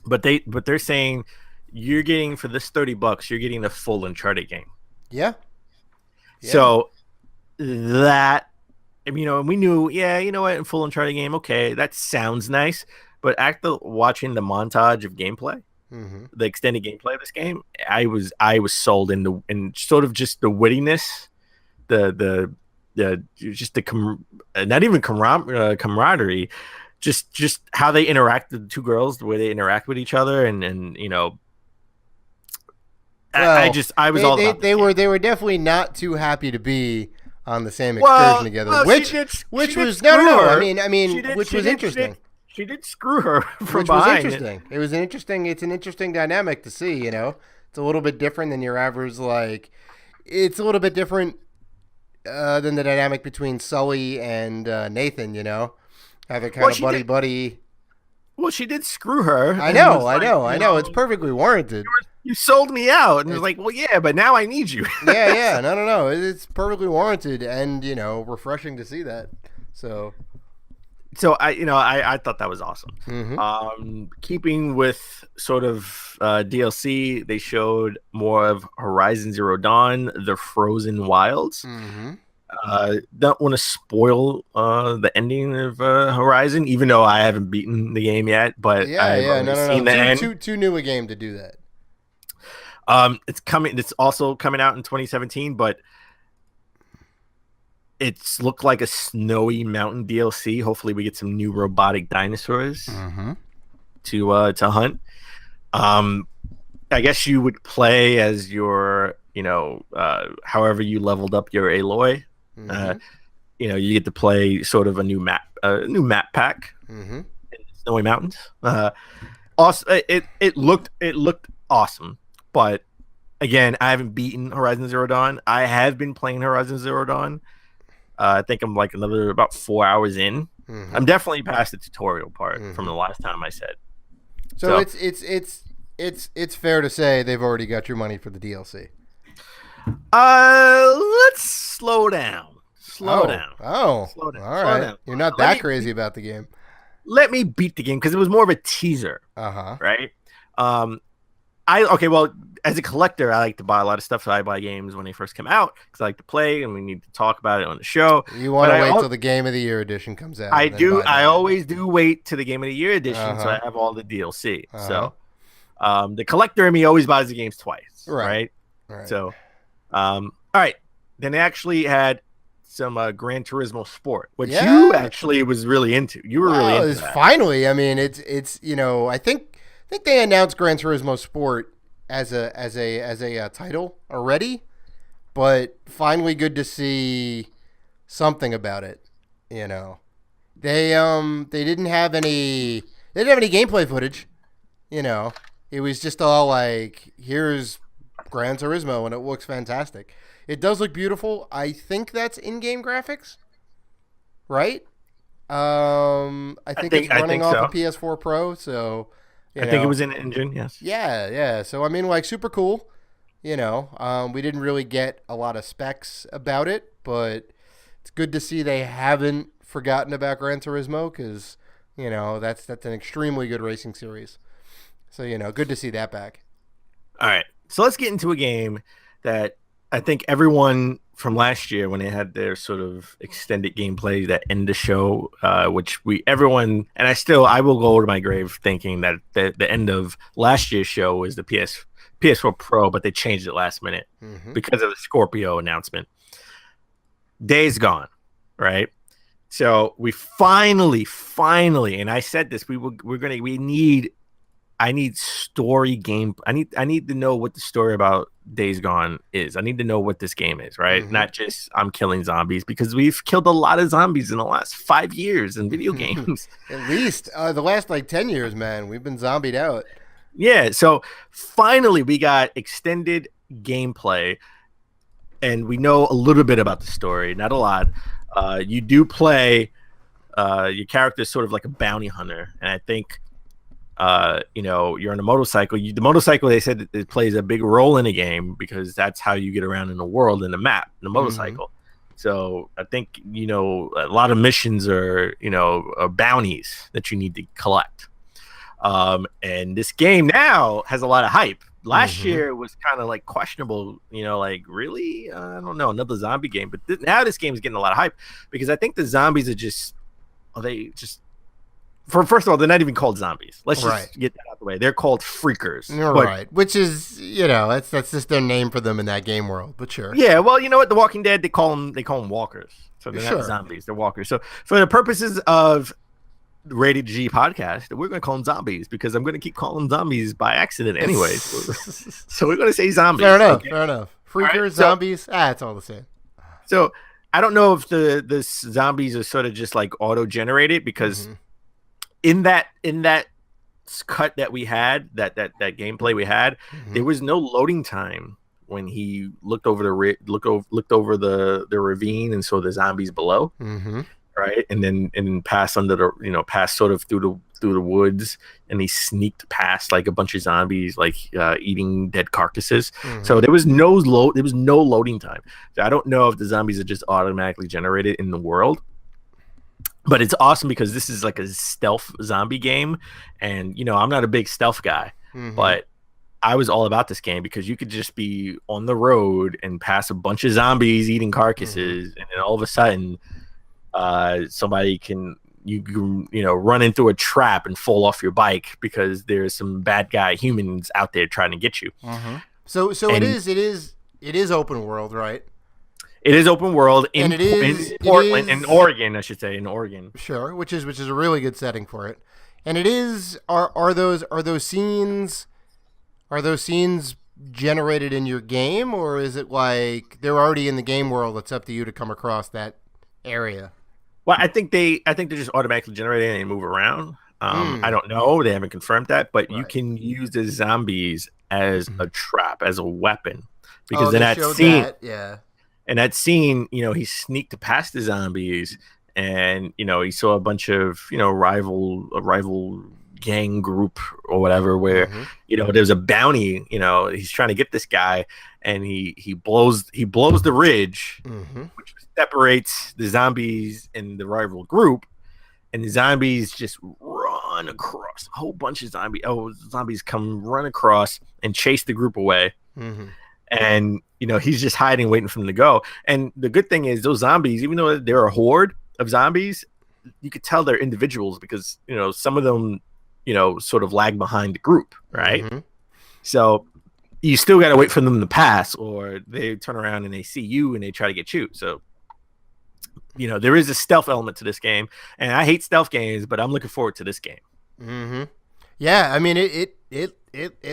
[SPEAKER 2] But they're saying you're getting, for this $30, you're getting the full Uncharted game.
[SPEAKER 1] Yeah.
[SPEAKER 2] So that, we knew, a full Uncharted game, okay, that sounds nice. But after watching the montage of gameplay, the extended gameplay of this game, I was sold in sort of just the wittiness, the not even camaraderie, just how they interact, the two girls, the way they interact with each other, and I was all about
[SPEAKER 1] they were definitely not too happy to be on the same excursion together, which was interesting.
[SPEAKER 2] She did screw her from
[SPEAKER 1] which
[SPEAKER 2] behind.
[SPEAKER 1] Was interesting. It's an interesting dynamic to see. It's a little bit different than your average. It's a little bit different than the dynamic between Sully and Nathan. Have a kind of buddy.
[SPEAKER 2] Well, she did screw her.
[SPEAKER 1] I know. It's perfectly warranted.
[SPEAKER 2] You sold me out, and it's like, well, yeah, but now I need you.
[SPEAKER 1] yeah. No. It's perfectly warranted, and refreshing to see that.
[SPEAKER 2] So I thought that was awesome. Keeping with sort of DLC, they showed more of Horizon Zero Dawn: The Frozen Wilds. Don't want to spoil the ending of Horizon, even though I haven't beaten the game yet. But
[SPEAKER 1] no. Too new a game to do that.
[SPEAKER 2] It's coming. It's also coming out in 2017, but it's looked like a snowy mountain DLC. Hopefully, we get some new robotic dinosaurs to hunt. I guess you would play as your, however you leveled up your Aloy. You get to play sort of a new map pack in snowy mountains. Also, it looked awesome, but again, I haven't beaten Horizon Zero Dawn. I have been playing Horizon Zero Dawn. I think I'm like another about 4 hours in. I'm definitely past the tutorial part from the last time I said.
[SPEAKER 1] So it's fair to say they've already got your money for the DLC.
[SPEAKER 2] Let's slow down. Slow down.
[SPEAKER 1] All right. You're not that crazy about the game.
[SPEAKER 2] Let me beat the game because it was more of a teaser. Right. Well, as a collector, I like to buy a lot of stuff. So I buy games when they first come out because I like to play and we need to talk about it on the show.
[SPEAKER 1] You want to wait till the Game of the Year edition comes out.
[SPEAKER 2] I do. I always do wait till the Game of the Year edition so I have all the DLC. So the collector in me always buys the games twice. Right. So, all right. Then they actually had some Gran Turismo Sport, which you actually was really into. You were really into that.
[SPEAKER 1] Finally, I mean, it's I think they announced Gran Turismo Sport as a title already, but finally good to see something about it. They didn't have any gameplay footage. It was just all like, here's Gran Turismo, and it looks fantastic. It does look beautiful. I think that's in-game graphics, right? I think it's running off a PS4 Pro, so
[SPEAKER 2] I think it was in engine, yes.
[SPEAKER 1] Yeah. So I mean, super cool. We didn't really get a lot of specs about it, but it's good to see they haven't forgotten about Gran Turismo because that's an extremely good racing series. So good to see that back.
[SPEAKER 2] All right, so let's get into a game that I think everyone from last year when they had their sort of extended gameplay that end the show, which everyone, and I will go to my grave thinking that the end of last year's show was the PS4 Pro, but they changed it last minute because of the Scorpio announcement. Days Gone, right? So we finally, and I said this, I need story game. I need to know what the story about Days Gone is. I need to know what this game is, right? Mm-hmm. Not just I'm killing zombies, because we've killed a lot of zombies in the last 5 years in video games.
[SPEAKER 1] At least the last 10 years, man. We've been zombied out.
[SPEAKER 2] Yeah, so finally we got extended gameplay, and we know a little bit about the story, not a lot. You do play your character is sort of like a bounty hunter, and I think you're on a motorcycle. The motorcycle, they said, it plays a big role in the game because that's how you get around in the world, in the map, the motorcycle. Mm-hmm. So I think a lot of missions are bounties that you need to collect. And this game now has a lot of hype. Last year was kind of like questionable, really? I don't know, another zombie game. But now this game is getting a lot of hype because I think the zombies first of all, they're not even called zombies. Let's just get that out of the way. They're called freakers.
[SPEAKER 1] Right. Which is, that's just their name for them in that game world, but sure.
[SPEAKER 2] Yeah, well, you know what? The Walking Dead, they call them walkers. So they're not zombies, they're walkers. So for the purposes of Rated G podcast, we're going to call them zombies because I'm going to keep calling them zombies by accident anyway. So we're going to say zombies.
[SPEAKER 1] Fair enough. Freakers, zombies, it's all the same.
[SPEAKER 2] So I don't know if the zombies are sort of just like auto-generated because in that cut that we had, that gameplay we had, there was no loading time when he looked over the ravine and saw the zombies below. Right, and then pass pass sort of through the woods, and he sneaked past like a bunch of zombies, like eating dead carcasses. So there was no loading time. So I don't know if the zombies are just automatically generated in the world, but it's awesome because this is like a stealth zombie game, and I'm not a big stealth guy, but I was all about this game because you could just be on the road and pass a bunch of zombies eating carcasses, and then all of a sudden somebody can run into a trap and fall off your bike because there's some bad guy humans out there trying to get you.
[SPEAKER 1] So it is open world, right?
[SPEAKER 2] It is open world in Portland, in Oregon, I should say, in Oregon.
[SPEAKER 1] Sure, which is a really good setting for it. And it is are those scenes generated in your game, or is it like they're already in the game world? It's up to you to come across that area.
[SPEAKER 2] Well, I think they're just automatically generated and move around. I don't know. They haven't confirmed that, but you can use the zombies as a trap, as a weapon. Because in that scene, he sneaked past the zombies, and he saw a bunch of rival gang group or whatever, where there's a bounty. He's trying to get this guy, and he blows the ridge, which separates the zombies and the rival group, and the zombies just run across. A whole bunch of zombies come run across and chase the group away. And he's just hiding, waiting for them to go. And the good thing is, those zombies, even though they're a horde of zombies, you could tell they're individuals because some of them sort of lag behind the group, right? So you still got to wait for them to pass, or they turn around and they see you and they try to get you. So there is a stealth element to this game, and I hate stealth games, but I'm looking forward to this game.
[SPEAKER 1] Yeah, I mean it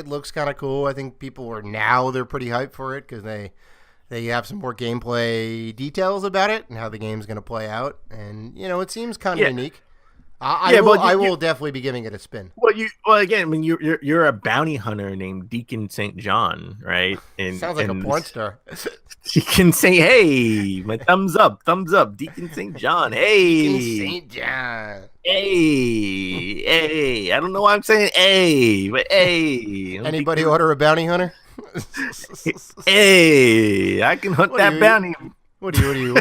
[SPEAKER 1] looks kind of cool. I think they're pretty hyped for it because they have some more gameplay details about it and how the game's going to play out, and it seems kind of unique. I will definitely be giving it a spin.
[SPEAKER 2] Well, again, I mean, you're a bounty hunter named Deacon St. John, right? And
[SPEAKER 1] sounds like a porn star.
[SPEAKER 2] You can say, "Hey, my thumbs up, Deacon St. John." Hey,
[SPEAKER 1] Deacon St. John.
[SPEAKER 2] Hey. I don't know why I'm saying "hey," but hey.
[SPEAKER 1] Anybody order a bounty hunter?
[SPEAKER 2] Hey, I can hunt that bounty.
[SPEAKER 1] What are you,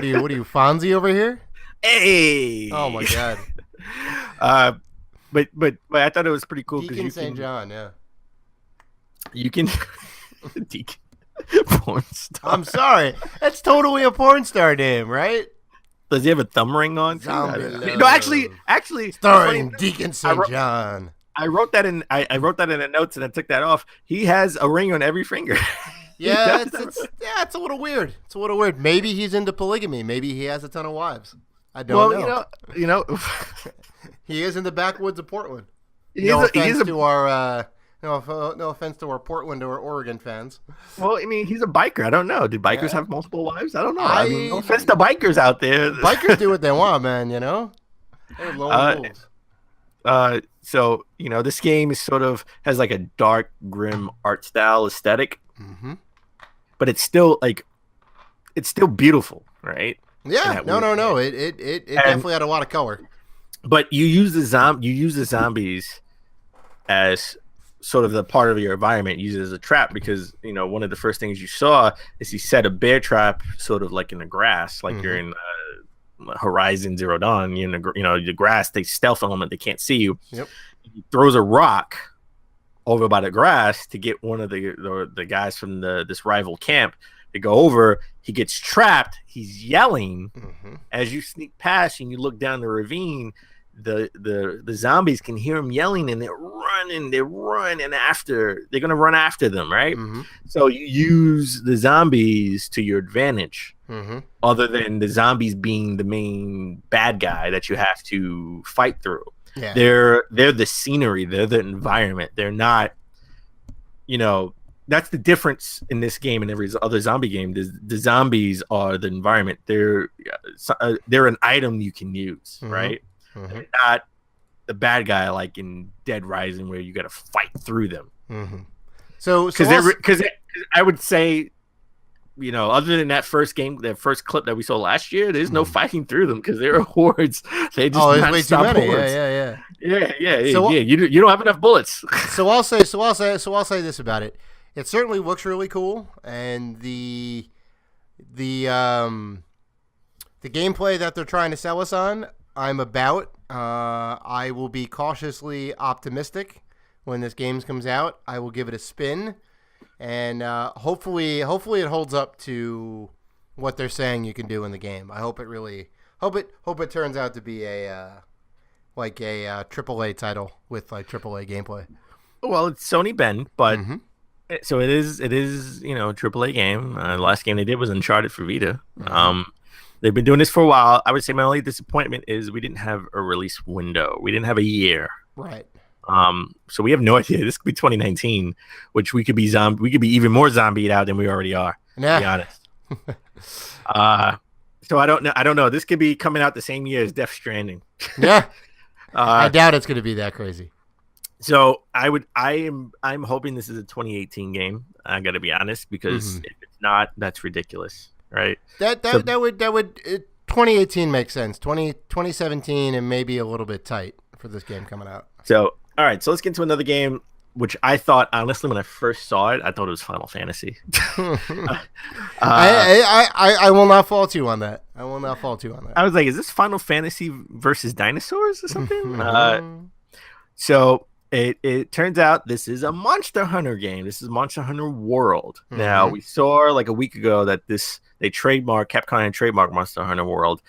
[SPEAKER 1] Fonzie over here?
[SPEAKER 2] Hey.
[SPEAKER 1] Oh my God.
[SPEAKER 2] But I thought it was pretty cool because
[SPEAKER 1] Deacon St. John, yeah.
[SPEAKER 2] You can Deacon porn star.
[SPEAKER 1] I'm sorry, that's totally a porn star name, right?
[SPEAKER 2] Does he have a thumb ring on?
[SPEAKER 1] No,
[SPEAKER 2] actually,
[SPEAKER 1] starring Deacon St. John.
[SPEAKER 2] I wrote that in. I wrote that in the notes, and I took that off. He has a ring on every finger.
[SPEAKER 1] Yeah, it's a little weird. Maybe he's into polygamy. Maybe he has a ton of wives. I don't know.
[SPEAKER 2] Well, you know,
[SPEAKER 1] he is in the backwoods of Portland.
[SPEAKER 2] He
[SPEAKER 1] No
[SPEAKER 2] is
[SPEAKER 1] offense
[SPEAKER 2] a,
[SPEAKER 1] to our no offense to our Portland or Oregon fans.
[SPEAKER 2] well, I mean, he's a biker. I don't know. Do bikers have multiple wives? I don't know. I mean, no offense to bikers out there.
[SPEAKER 1] Bikers do what they want, man. You know, they're lone wolves.
[SPEAKER 2] So this game is sort of has like a dark, grim art style aesthetic, but it's still beautiful, right?
[SPEAKER 1] Yeah, no. It definitely had a lot of color.
[SPEAKER 2] But you use the zombies as sort of the part of your environment. Use it as a trap because one of the first things you saw is he set a bear trap sort of like in the grass, like you're in Horizon Zero Dawn. You're in the grass. They stealth element. They can't see you.
[SPEAKER 1] Yep.
[SPEAKER 2] He throws a rock over by the grass to get one of the guys from this rival camp to go over. He gets trapped. He's yelling as you sneak past and you look down the ravine. The zombies can hear him yelling and they're gonna run after them, right? So you use the zombies to your advantage, other than the zombies being the main bad guy that you have to fight through.
[SPEAKER 1] Yeah.
[SPEAKER 2] They're the scenery, they're the environment. They're not, that's the difference in this game and every other zombie game. The zombies are the environment. They're an item you can use, right? They're not the bad guy like in Dead Rising where you got to fight through them.
[SPEAKER 1] So
[SPEAKER 2] because I would say, other than that first game, that first clip that we saw last year, there's no fighting through them because there are hordes. They just
[SPEAKER 1] there's way too many.
[SPEAKER 2] Hordes.
[SPEAKER 1] Yeah.
[SPEAKER 2] So, you don't have enough bullets.
[SPEAKER 1] So I'll say this about it. It certainly looks really cool, and the gameplay that they're trying to sell us on, I'm about. I will be cautiously optimistic when this game comes out. I will give it a spin, and hopefully it holds up to what they're saying you can do in the game. I hope it turns out to be a AAA title with like AAA gameplay.
[SPEAKER 2] Well, it's Sony Ben, but so it is AAA game. The last game they did was Uncharted for Vita. They've been doing this for a while. I would say my only disappointment is we didn't have a release window. We didn't have a year.
[SPEAKER 1] Right.
[SPEAKER 2] So we have no idea. This could be 2019, which we could be even more zombied out than we already are.
[SPEAKER 1] Yeah.
[SPEAKER 2] To be honest. So I don't know. This could be coming out the same year as Death Stranding.
[SPEAKER 1] Yeah. I doubt it's going to be that crazy.
[SPEAKER 2] So I'm hoping this is a 2018 game. I got to be honest, because if it's not, that's ridiculous. Right.
[SPEAKER 1] That would 2018 makes sense. 2017 and maybe a little bit tight for this game coming out.
[SPEAKER 2] So all right, so let's get into another game, which I thought honestly when I first saw it, I thought it was Final Fantasy.
[SPEAKER 1] I will not fault you on that. I
[SPEAKER 2] was like, is this Final Fantasy versus dinosaurs or something? So it turns out this is a Monster Hunter game. This is Monster Hunter World. Now we saw like a week ago that Capcom had trademarked Monster Hunter World.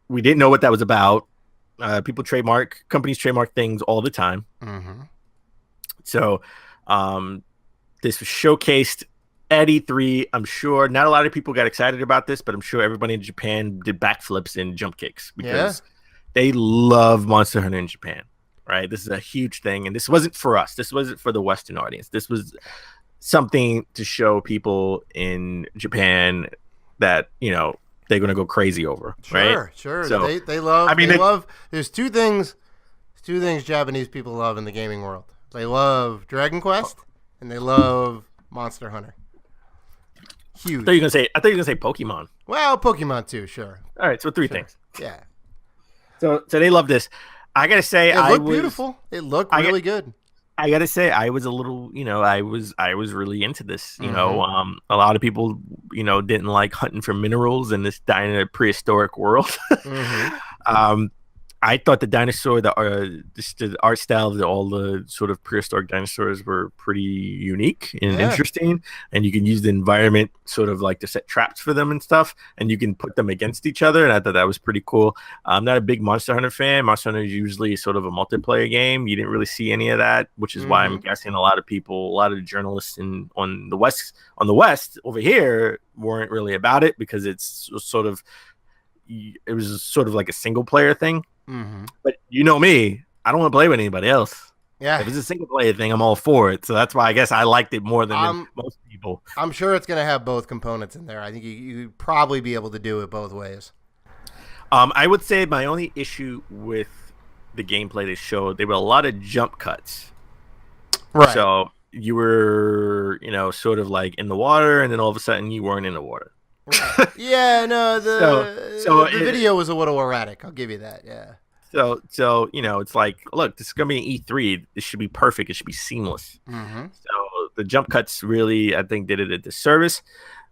[SPEAKER 2] We didn't know what that was about. Companies trademark things all the time. So this was showcased at E3. I'm sure not a lot of people got excited about this, but I'm sure everybody in Japan did backflips and jump kicks because they love Monster Hunter in Japan. Right, this is a huge thing, and this wasn't for us. This wasn't for the Western audience. This was something to show people in Japan that they're gonna go crazy over. Right?
[SPEAKER 1] Sure.
[SPEAKER 2] So,
[SPEAKER 1] they love. There's two things Japanese people love in the gaming world. They love Dragon Quest and they love Monster Hunter. Huge.
[SPEAKER 2] I thought you were gonna say Pokemon.
[SPEAKER 1] Well, Pokemon too. Sure.
[SPEAKER 2] All right, so three things.
[SPEAKER 1] Yeah.
[SPEAKER 2] So they love this. I gotta say,
[SPEAKER 1] it looked beautiful. It looked really good.
[SPEAKER 2] I gotta say, I was a little, I was really into this. A lot of people, didn't like hunting for minerals in this prehistoric world. I thought the dinosaur, the art style of all the sort of prehistoric dinosaurs were pretty unique and interesting. And you can use the environment sort of like to set traps for them and stuff. And you can put them against each other. And I thought that was pretty cool. I'm not a big Monster Hunter fan. Monster Hunter is usually sort of a multiplayer game. You didn't really see any of that, which is why I'm guessing a lot of journalists on the West over here weren't really about it because it's sort of it was sort of like a single player thing.
[SPEAKER 1] Mm-hmm.
[SPEAKER 2] But you know me, I don't want to play with anybody else.
[SPEAKER 1] Yeah.
[SPEAKER 2] If it's a single player thing, I'm all for it. So that's why I guess I liked it more than most people.
[SPEAKER 1] I'm sure it's going to have both components in there. I think you'd probably be able to do it both ways.
[SPEAKER 2] I would say my only issue with the gameplay they showed, there were a lot of jump cuts.
[SPEAKER 1] Right.
[SPEAKER 2] So you were, sort of like in the water, and then all of a sudden you weren't in the water.
[SPEAKER 1] Right. Yeah, no, the video was a little erratic. I'll give you that. Yeah.
[SPEAKER 2] So it's like, look, this is gonna be an E3. This should be perfect. It should be seamless.
[SPEAKER 1] Mm-hmm.
[SPEAKER 2] So the jump cuts really, I think, did it a disservice.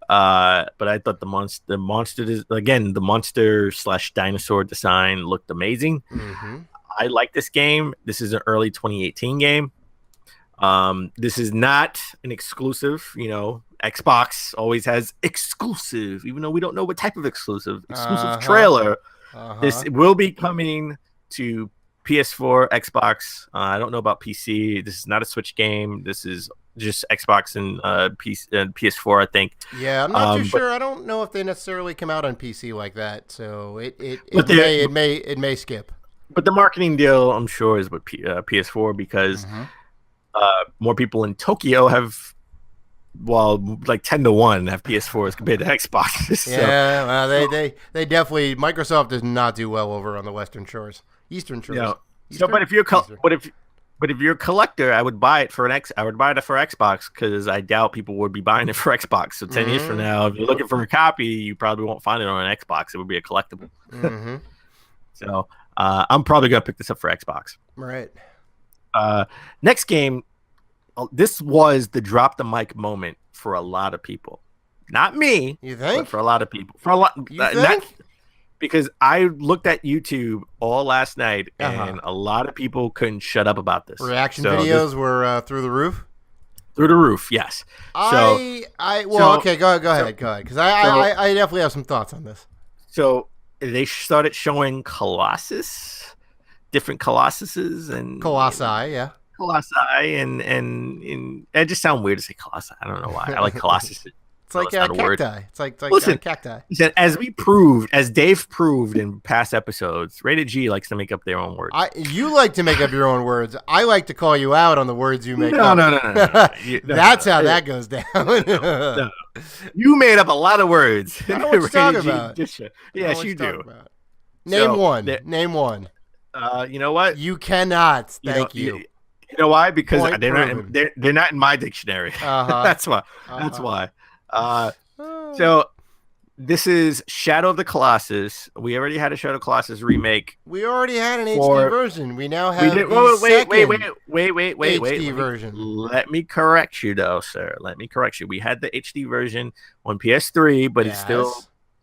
[SPEAKER 2] But I thought the monster/dinosaur design looked amazing.
[SPEAKER 1] Mm-hmm.
[SPEAKER 2] I like this game. This is an early 2018 game. This is not an exclusive. Xbox always has exclusive, even though we don't know what type of exclusive trailer. This will be coming to PS4, Xbox. I don't know about PC. This is not a Switch game. This is just Xbox and PS4, I think.
[SPEAKER 1] Yeah, I'm not too sure. I don't know if they necessarily come out on PC like that, so it may skip.
[SPEAKER 2] But the marketing deal, I'm sure, is with PS4 because more people in Tokyo have, like 10-1 have PS4s compared to Xbox. So,
[SPEAKER 1] yeah, well, they definitely, Microsoft does not do well over on the Eastern Shores.
[SPEAKER 2] But if you're a collector, I would buy it for Xbox because I doubt people would be buying it for Xbox. So 10 years from now, if you're looking for a copy, you probably won't find it on an Xbox. It would be a collectible.
[SPEAKER 1] Mm-hmm.
[SPEAKER 2] So I'm probably gonna pick this up for Xbox.
[SPEAKER 1] Right.
[SPEAKER 2] Next game. This was the drop the mic moment for a lot of people. Not me.
[SPEAKER 1] You think?
[SPEAKER 2] But for a lot of people. For a lot.
[SPEAKER 1] You think?
[SPEAKER 2] Because I looked at YouTube all last night, and a lot of people couldn't shut up about this.
[SPEAKER 1] Reaction videos were through the roof?
[SPEAKER 2] Through the roof, yes.
[SPEAKER 1] Okay, go ahead, because I definitely have some thoughts on this.
[SPEAKER 2] So they started showing Colossus, different Colossuses, and
[SPEAKER 1] Colossi, yeah.
[SPEAKER 2] Colossi, and it just sounds weird to say Colossi. I don't know why. I like Colossus.
[SPEAKER 1] It's like a cacti. It's like
[SPEAKER 2] listen,
[SPEAKER 1] cacti.
[SPEAKER 2] As Dave proved in past episodes, Rated G likes to make up their own words.
[SPEAKER 1] You like to make up your own words. I like to call you out on the words you make up.
[SPEAKER 2] No.
[SPEAKER 1] That's how that goes down.
[SPEAKER 2] No. You made up a lot of words.
[SPEAKER 1] I know what you're talking about.
[SPEAKER 2] Yes, you do.
[SPEAKER 1] Name one. Name one.
[SPEAKER 2] You know what?
[SPEAKER 1] You cannot. Thank you.
[SPEAKER 2] You know why? Because they're not in my dictionary. That's why. That's why. So this is Shadow of the Colossus. We already had a Shadow of the Colossus remake.
[SPEAKER 1] We already had an HD version. We now have
[SPEAKER 2] wait,
[SPEAKER 1] HD version.
[SPEAKER 2] Let me correct you, though, sir. Let me correct you. We had the HD version on PS3, but it's still,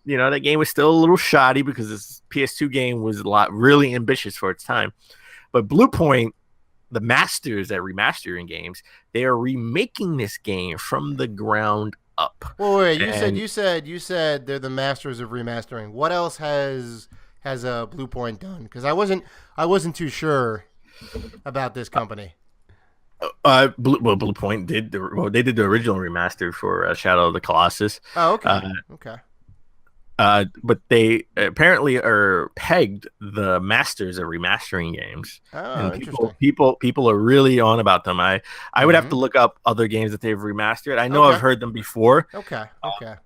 [SPEAKER 2] that game was still a little shoddy because this PS2 game was really ambitious for its time. But Bluepoint, the masters at remastering games, they are remaking this game from the ground up.
[SPEAKER 1] Wait, you said they're the masters of remastering. What else has Bluepoint done? Because I wasn't too sure about this company.
[SPEAKER 2] Bluepoint did they did the original remaster for Shadow of the Colossus.
[SPEAKER 1] Oh, okay. Okay.
[SPEAKER 2] But they apparently are pegged the masters of remastering games.
[SPEAKER 1] Oh,
[SPEAKER 2] and
[SPEAKER 1] interesting.
[SPEAKER 2] People are really on about them. I would have to look up other games that they've remastered. I know I've heard them before.
[SPEAKER 1] Okay. I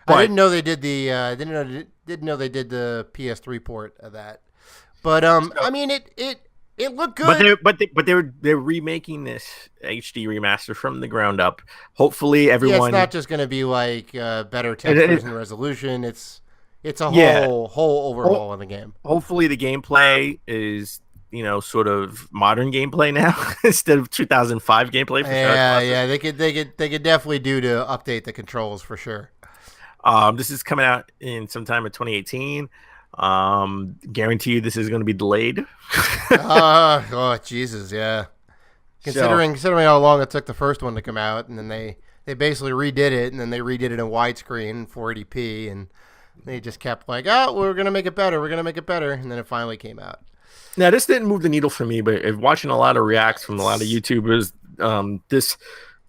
[SPEAKER 1] didn't know they did the didn't know they did the PS3 port of that. But I mean it looked good.
[SPEAKER 2] But they're remaking this HD remaster from the ground up. Hopefully everyone.
[SPEAKER 1] It's not just going to be like better textures and resolution. It's a whole overhaul of the game.
[SPEAKER 2] Hopefully the gameplay is sort of modern gameplay now instead of 2005 gameplay.
[SPEAKER 1] They could definitely do to update the controls for sure.
[SPEAKER 2] This is coming out in sometime in 2018. Guarantee you this is going to be delayed.
[SPEAKER 1] Oh Jesus, yeah. Considering how long it took the first one to come out, and then they basically redid it, and then they redid it in widescreen 480p, and they just kept like, we're gonna make it better, and then it finally came out.
[SPEAKER 2] Now this didn't move the needle for me, but watching a lot of reacts from a lot of YouTubers, this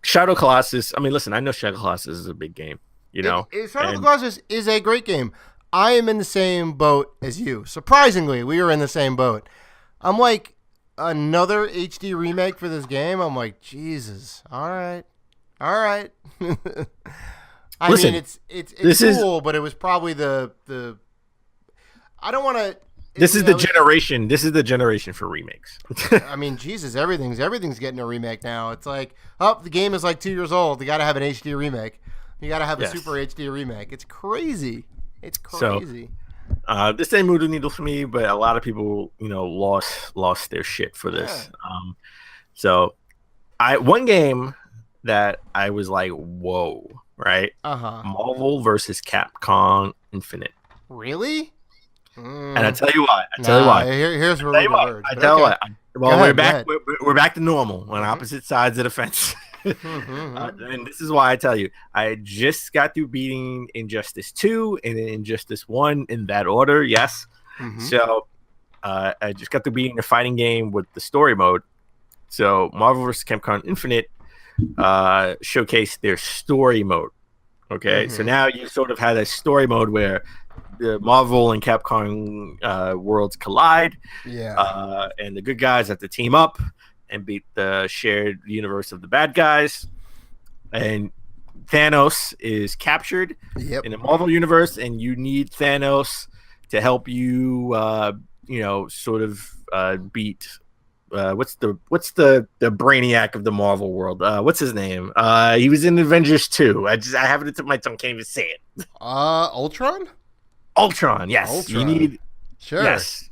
[SPEAKER 2] Shadow Colossus. I mean, listen, I know Shadow Colossus is a big game.
[SPEAKER 1] Shadow Colossus is a great game. I am in the same boat as you. Surprisingly, we were in the same boat. I'm like, another HD remake for this game? I'm like, Jesus. All right.
[SPEAKER 2] Listen,
[SPEAKER 1] mean, it's cool, but it was probably the I don't want to.
[SPEAKER 2] This is the generation. This is the generation for remakes.
[SPEAKER 1] I mean, Jesus, everything's getting a remake now. It's like, the game is like 2 years old. You got to have an HD remake. You got to have a super HD remake. It's crazy. It's crazy.
[SPEAKER 2] So, this didn't move the needle for me, but a lot of people, lost their shit for this. Yeah. So, one game that I was like, whoa, right? Marvel versus Capcom Infinite.
[SPEAKER 1] Really?
[SPEAKER 2] And I tell you why.
[SPEAKER 1] Here's where we diverge.
[SPEAKER 2] I tell you what. Well, we're back. We're back to normal on opposite sides of the fence. And this is why I tell you, I just got through beating Injustice 2 and Injustice 1 in that order. Yes. So I just got through beating the fighting game with the story mode. So Marvel vs. Capcom Infinite showcased their story mode. Okay. So now you sort of had a story mode where the Marvel and Capcom worlds collide. Yeah. And the good guys have to team up and beat the shared universe of the bad guys. And Thanos is captured in the Marvel universe, and you need Thanos to help you, sort of beat. What's the Brainiac of the Marvel world? What's his name? He was in Avengers 2. I have it at the tip of my tongue, can't even say it.
[SPEAKER 1] Ultron.
[SPEAKER 2] Ultron, yes.
[SPEAKER 1] Ultron.
[SPEAKER 2] You need
[SPEAKER 1] yes.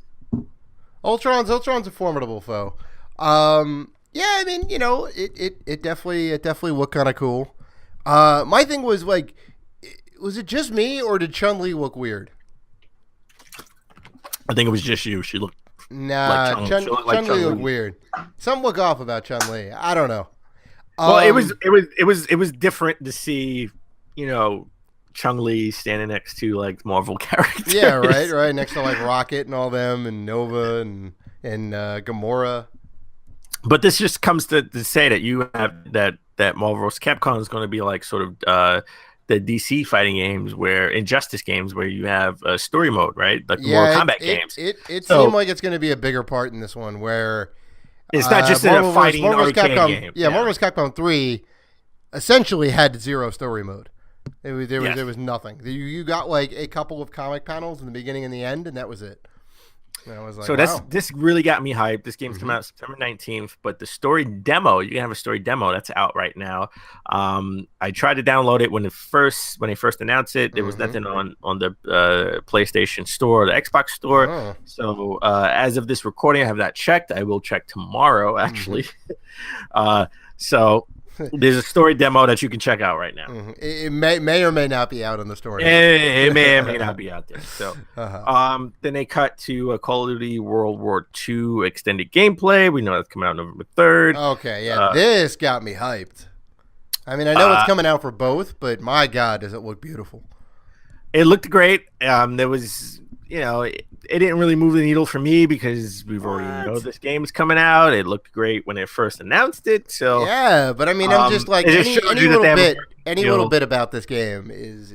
[SPEAKER 1] Ultron's a formidable foe. Yeah, I mean, it definitely looked kind of cool. My thing was like, was it just me or did Chun-Li look weird?
[SPEAKER 2] I think it was just you. She looked
[SPEAKER 1] like Chun-Li looked weird. Something look off about Chun-Li. I don't know.
[SPEAKER 2] Well, it was different to see, Chun-Li standing next to like Marvel characters.
[SPEAKER 1] Yeah, right. Next to like Rocket and all them, and Nova and Gamora.
[SPEAKER 2] But this just comes to say that you have that Marvel vs. Capcom is going to be like sort of the DC fighting games, Injustice games, where you have a story mode, right? Like Mortal Kombat games.
[SPEAKER 1] It seemed like it's going to be a bigger part in this one, where
[SPEAKER 2] it's not just a fighting arcade game.
[SPEAKER 1] Yeah, Marvel vs. Capcom 3 essentially had zero story mode. There was nothing. You got like a couple of comic panels in the beginning and the end, and that was it. And I was like,
[SPEAKER 2] so this really got me hyped. This game's coming out September 19th, but the story demo, you can have a story demo that's out right now. I tried to download it when they first announced it. There was nothing on the PlayStation Store or the Xbox Store. Oh. So as of this recording, I have that checked. I will check tomorrow, actually. So there's a story demo that you can check out right now.
[SPEAKER 1] It may or may not be out on the story.
[SPEAKER 2] It may or may not be out there. So, then they cut to a Call of Duty World War II extended gameplay. We know that's coming out November 3rd.
[SPEAKER 1] Okay, yeah, this got me hyped. I mean, I know it's coming out for both, but my God, does it look beautiful?
[SPEAKER 2] It looked great. There was, it didn't really move the needle for me because we've already know this game is coming out. It looked great when it first announced it. So
[SPEAKER 1] yeah, but I mean, I'm just like any little bit about this game is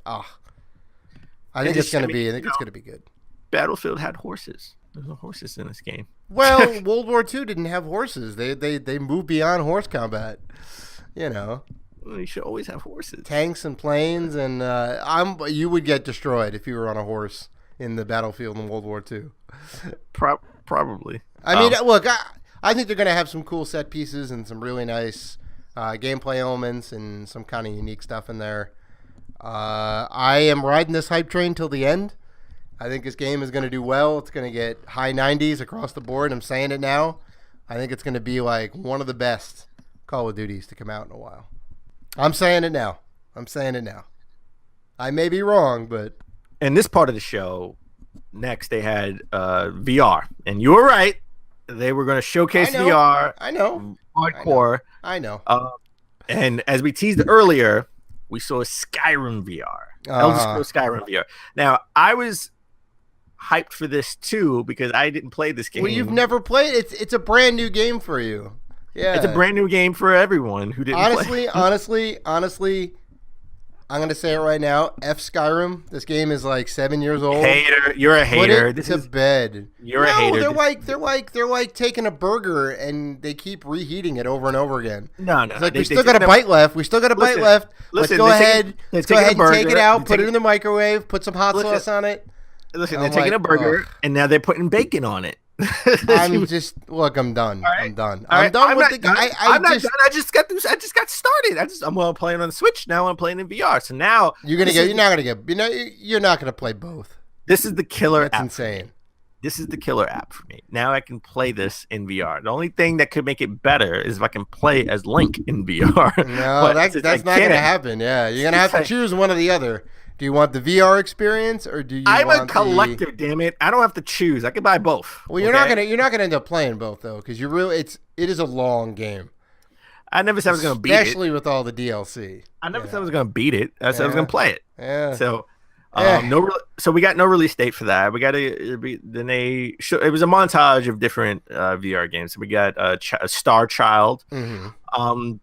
[SPEAKER 1] I think it's gonna be good.
[SPEAKER 2] Battlefield had horses. There's no horses in this game.
[SPEAKER 1] Well, World War II didn't have horses. They moved beyond horse combat.
[SPEAKER 2] You should always have horses.
[SPEAKER 1] Tanks and planes, and you would get destroyed if you were on a horse in the battlefield in World War II.
[SPEAKER 2] Probably.
[SPEAKER 1] I mean, look, I think they're going to have some cool set pieces and some really nice gameplay elements and some kind of unique stuff in there. I am riding this hype train till the end. I think this game is going to do well. It's going to get high 90s across the board. I'm saying it now. I think it's going to be like one of the best Call of Duties to come out in a while. I'm saying it now. I may be wrong, but
[SPEAKER 2] in this part of the show, next they had VR, and you were right. They were going to showcase VR.
[SPEAKER 1] I know.
[SPEAKER 2] Hardcore.
[SPEAKER 1] I know.
[SPEAKER 2] And as we teased earlier, we saw Skyrim VR. Elder Scrolls Skyrim VR. Now, I was hyped for this too because I didn't play this game.
[SPEAKER 1] Well, you've never played it. It's a brand new game for you. Yeah,
[SPEAKER 2] it's a brand new game for everyone who didn't play.
[SPEAKER 1] Honestly, I'm gonna say it right now. F Skyrim. This game is like 7 years old.
[SPEAKER 2] Hater, you're a hater.
[SPEAKER 1] Put it to bed.
[SPEAKER 2] You're a hater.
[SPEAKER 1] They're like taking a burger and they keep reheating it over and over again.
[SPEAKER 2] No.
[SPEAKER 1] It's like we still got a bite left. Let's go ahead. Let's go ahead and take it out. Put it in the microwave. Put some hot sauce on it.
[SPEAKER 2] Listen, they're taking a burger and now they're putting bacon on it.
[SPEAKER 1] I'm done. Right. I'm done. I'm done with the guy.
[SPEAKER 2] I'm not done. I just got started. I'm playing on the Switch now. I'm playing in VR. So now
[SPEAKER 1] you're not gonna play both.
[SPEAKER 2] This is the killer app.
[SPEAKER 1] That's insane.
[SPEAKER 2] This is the killer app for me. Now I can play this in VR. The only thing that could make it better is if I can play as Link in VR.
[SPEAKER 1] No, that's not gonna happen. Yeah, you're gonna have to choose one or the other. Do you want the VR experience or do you?
[SPEAKER 2] I'm a collector, damn it! I don't have to choose. I can buy both.
[SPEAKER 1] Well, you're not gonna end up playing both though, because it is a long game.
[SPEAKER 2] I never said I was gonna beat it,
[SPEAKER 1] especially with all the DLC.
[SPEAKER 2] I never said I was gonna beat it. I said I was gonna play it.
[SPEAKER 1] Yeah.
[SPEAKER 2] So, so we got no release date for that. We got it was a montage of different VR games. So we got Star Child.
[SPEAKER 1] Mm-hmm.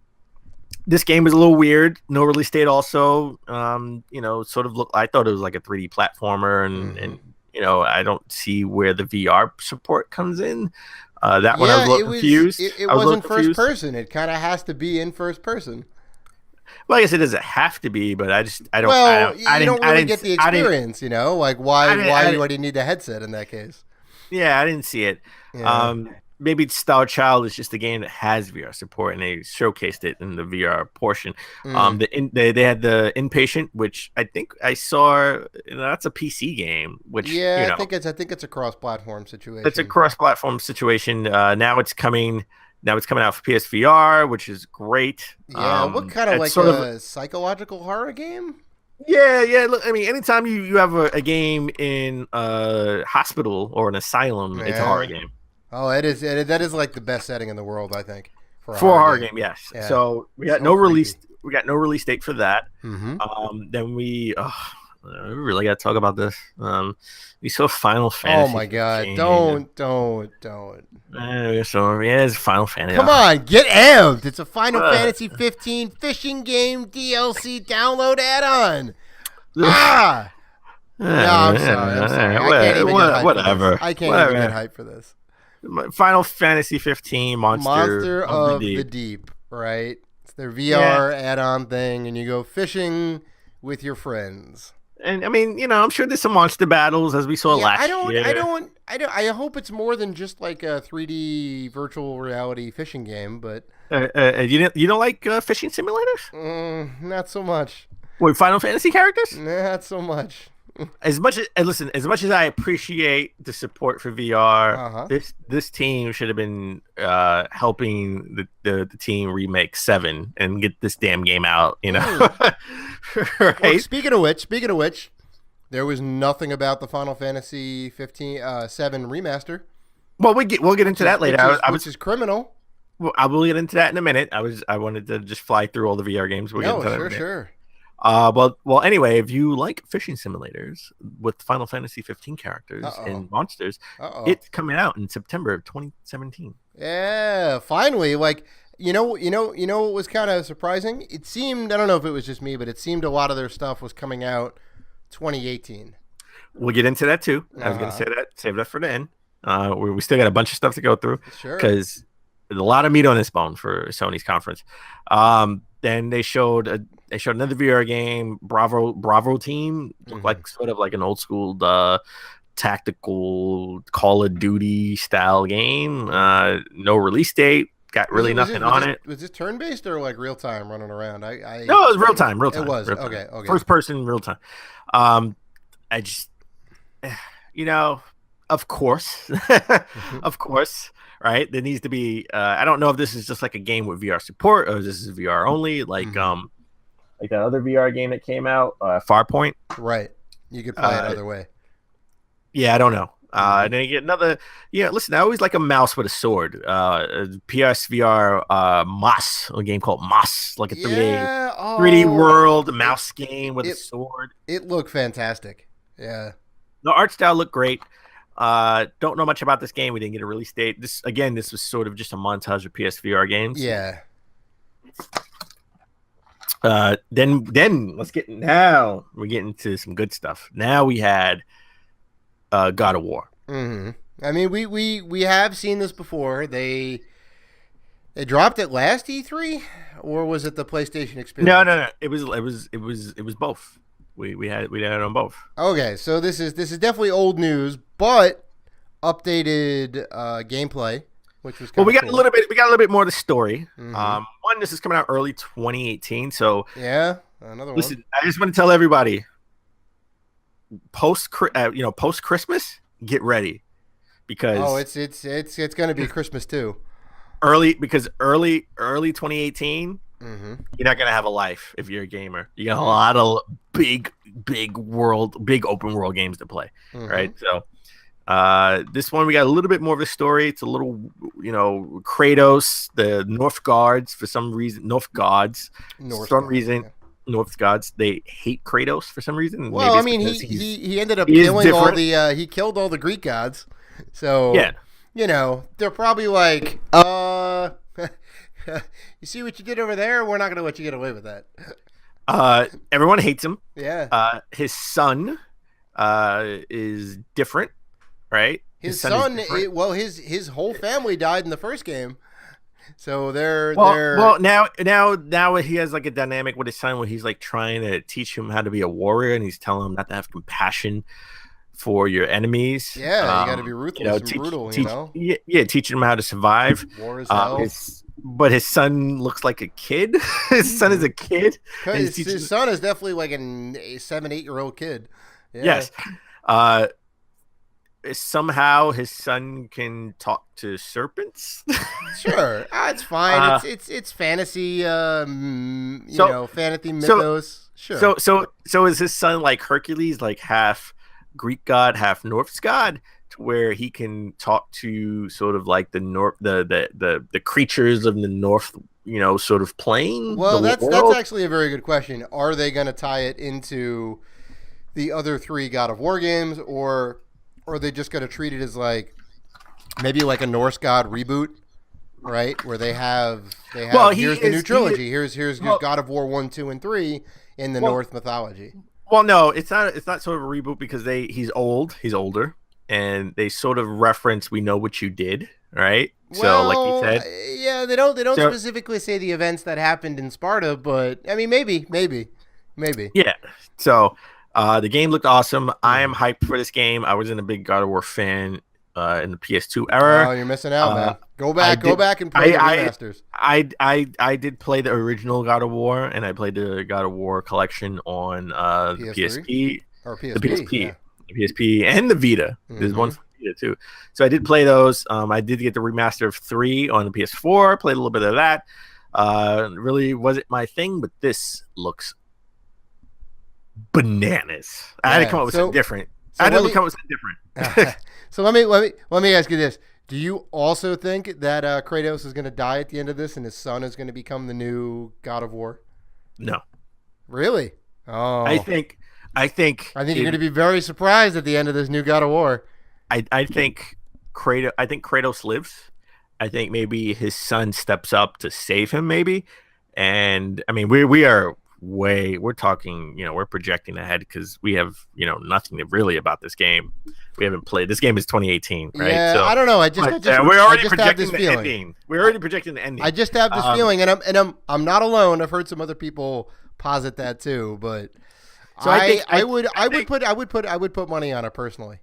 [SPEAKER 2] This game was a little weird. No release date. Also, sort of I thought it was like a 3D platformer, and I don't see where the VR support comes in. That one I was a little confused.
[SPEAKER 1] It wasn't first person. It kind of has to be in first person.
[SPEAKER 2] Well, I guess it doesn't have to be, but I don't.
[SPEAKER 1] Well, you don't really get the experience, Like why do you need the headset in that case?
[SPEAKER 2] Yeah, I didn't see it. Yeah. Maybe Star Child is just a game that has VR support, and they showcased it in the VR portion. They had the Inpatient, which I think I saw. That's a PC game. Which
[SPEAKER 1] I think it's a cross-platform situation.
[SPEAKER 2] It's a cross-platform situation. Now it's coming out for PSVR, which is great.
[SPEAKER 1] Yeah, what kind of like a psychological horror game?
[SPEAKER 2] Yeah. Look, I mean, anytime you have a game in a hospital or an asylum, it's a horror game.
[SPEAKER 1] Oh, that is like the best setting in the world, I think,
[SPEAKER 2] for a horror game. Yes. Yeah. So we got no release. We got no release date for that.
[SPEAKER 1] Mm-hmm.
[SPEAKER 2] Then we really got to talk about this. We saw Final Fantasy.
[SPEAKER 1] Oh my God! Don't.
[SPEAKER 2] It's Final Fantasy.
[SPEAKER 1] Come on, get amped! It's a Final Fantasy 15 fishing game DLC download add-on. No, I'm sorry. I can't even get hyped for this.
[SPEAKER 2] Final Fantasy 15 Monster
[SPEAKER 1] of the Deep, right? It's their VR add-on thing, and you go fishing with your friends.
[SPEAKER 2] And I mean, I'm sure there's some monster battles as we saw last year.
[SPEAKER 1] I hope it's more than just like a 3D virtual reality fishing game, but
[SPEAKER 2] you don't like fishing simulators?
[SPEAKER 1] Not so much.
[SPEAKER 2] Wait, Final Fantasy characters?
[SPEAKER 1] Not so much.
[SPEAKER 2] As much as I appreciate the support for VR, this team should have been helping the team remake 7 and get this damn game out. Right?
[SPEAKER 1] Well, speaking of which, there was nothing about the Final Fantasy 7 remaster.
[SPEAKER 2] Well, we'll get into that later.
[SPEAKER 1] Which is criminal.
[SPEAKER 2] Well, I will get into that in a minute. I wanted to just fly through all the VR games.
[SPEAKER 1] Sure.
[SPEAKER 2] Well, anyway, if you like fishing simulators with Final Fantasy 15 characters and monsters, it's coming out in September of 2017.
[SPEAKER 1] Yeah, finally. Like, what was kind of surprising? It seemed, I don't know if it was just me, but it seemed a lot of their stuff was coming out 2018.
[SPEAKER 2] We'll get into that too. I was going to say that. Save that for the end. We still got a bunch of stuff to go through.
[SPEAKER 1] Sure.
[SPEAKER 2] Because there's a lot of meat on this bone for Sony's conference. Then they showed another VR game, Bravo Team, looked like sort of like an old school tactical Call of Duty style game. No release date. Got really nothing on it.
[SPEAKER 1] Was this turn based or like real time running around?
[SPEAKER 2] No, it was real time. It
[SPEAKER 1] was
[SPEAKER 2] real
[SPEAKER 1] okay.
[SPEAKER 2] First person, real time. I just, of course, of course. Right, there needs to be. I don't know if this is just like a game with VR support or this is VR only, like that other VR game that came out, Farpoint.
[SPEAKER 1] Right, you could play it either way.
[SPEAKER 2] Yeah, I don't know. Then you get another. Yeah, listen, I always like a mouse with a sword. PSVR Moss, a game called Moss, like a 3D world mouse game with a sword.
[SPEAKER 1] It looked fantastic. Yeah,
[SPEAKER 2] the art style looked great. Don't know much about this game. We didn't get a release date. This was sort of just a montage of PSVR games.
[SPEAKER 1] Yeah.
[SPEAKER 2] Then we're getting to some good stuff. Now we had God of War.
[SPEAKER 1] Mm-hmm. I mean, we have seen this before. They dropped it last E3, or was it the PlayStation Experience?
[SPEAKER 2] No. It was both. We had it on both.
[SPEAKER 1] Okay, so this is definitely old news, but updated gameplay, which was
[SPEAKER 2] we got
[SPEAKER 1] cool.
[SPEAKER 2] a little bit. We got a little bit more of the story.
[SPEAKER 1] Mm-hmm.
[SPEAKER 2] One, this is coming out early 2018. So
[SPEAKER 1] yeah, another one.
[SPEAKER 2] Listen, I just want to tell everybody, post Christmas, get ready, because
[SPEAKER 1] it's going to be Christmas too.
[SPEAKER 2] Early 2018.
[SPEAKER 1] Mm-hmm.
[SPEAKER 2] You're not gonna have a life if you're a gamer. You got a lot of big open world games to play,
[SPEAKER 1] mm-hmm.
[SPEAKER 2] right? So, this one we got a little bit more of a story. It's a little, Kratos, the North Gods, for some reason, North Gods, they hate Kratos for some reason.
[SPEAKER 1] Well, I mean, he ended up killing he killed all the Greek gods, so
[SPEAKER 2] yeah,
[SPEAKER 1] they're probably like, you see what you did over there? We're not going to let you get away with that.
[SPEAKER 2] Everyone hates him.
[SPEAKER 1] Yeah.
[SPEAKER 2] His son is different, right?
[SPEAKER 1] His son his whole family died in the first game. So they're
[SPEAKER 2] now he has like a dynamic with his son where he's like trying to teach him how to be a warrior, and he's telling him not to have compassion for your enemies.
[SPEAKER 1] Yeah, you got to be ruthless and brutal,
[SPEAKER 2] teaching him how to survive.
[SPEAKER 1] War is hell.
[SPEAKER 2] But his son looks like a kid. His son is a kid.
[SPEAKER 1] His son is definitely like a 7-8-year-old kid. Yeah.
[SPEAKER 2] Yes. Somehow his son can talk to serpents.
[SPEAKER 1] Sure, it's fine. It's fantasy. Fantasy mythos. Sure.
[SPEAKER 2] So is his son like Hercules, like half Greek god, half Norse god, to where he can talk to sort of like the north, the creatures of the north, sort of plane?
[SPEAKER 1] Well, that's actually a very good question. Are they going to tie it into the other 3 God of War games, or are they just going to treat it as like maybe like a Norse god reboot, right? Where they have here's the new trilogy. Here's God of War 1, 2, and 3 in the Norse mythology.
[SPEAKER 2] Well, no, it's not sort of a reboot, because he's older, and they sort of reference, we know what you did, right?
[SPEAKER 1] Well,
[SPEAKER 2] so like you said,
[SPEAKER 1] yeah, they don't specifically say the events that happened in Sparta, but I mean maybe.
[SPEAKER 2] Yeah. So the game looked awesome. I am hyped for this game. I was in a big God of War fan in the PS2 era.
[SPEAKER 1] Oh, you're missing out, man. Go back and play the remasters.
[SPEAKER 2] I did play the original God of War, and I played the God of War collection on the PSP.
[SPEAKER 1] Or PSP.
[SPEAKER 2] The PSP. Yeah. The PSP and the Vita. Mm-hmm. There's one for Vita too. So I did play those. I did get the remaster of 3 on the PS4. Played a little bit of that. Really wasn't my thing, but this looks bananas. I had to come up with something different.
[SPEAKER 1] So let me ask you this: do you also think that Kratos is going to die at the end of this, and his son is going to become the new God of War?
[SPEAKER 2] No.
[SPEAKER 1] Really? Oh.
[SPEAKER 2] I think
[SPEAKER 1] you're going to be very surprised at the end of this new God of War.
[SPEAKER 2] I think Kratos lives. I think maybe his son steps up to save him, maybe. And I mean, we're talking, we're projecting ahead, because we have, nothing really about this game. We haven't played. This game is 2018, right?
[SPEAKER 1] Yeah,
[SPEAKER 2] so,
[SPEAKER 1] I don't know.
[SPEAKER 2] we're already projecting the ending. We're already projecting the ending.
[SPEAKER 1] I just have this feeling, and I'm not alone. I've heard some other people posit that too, but so I would put money on it personally.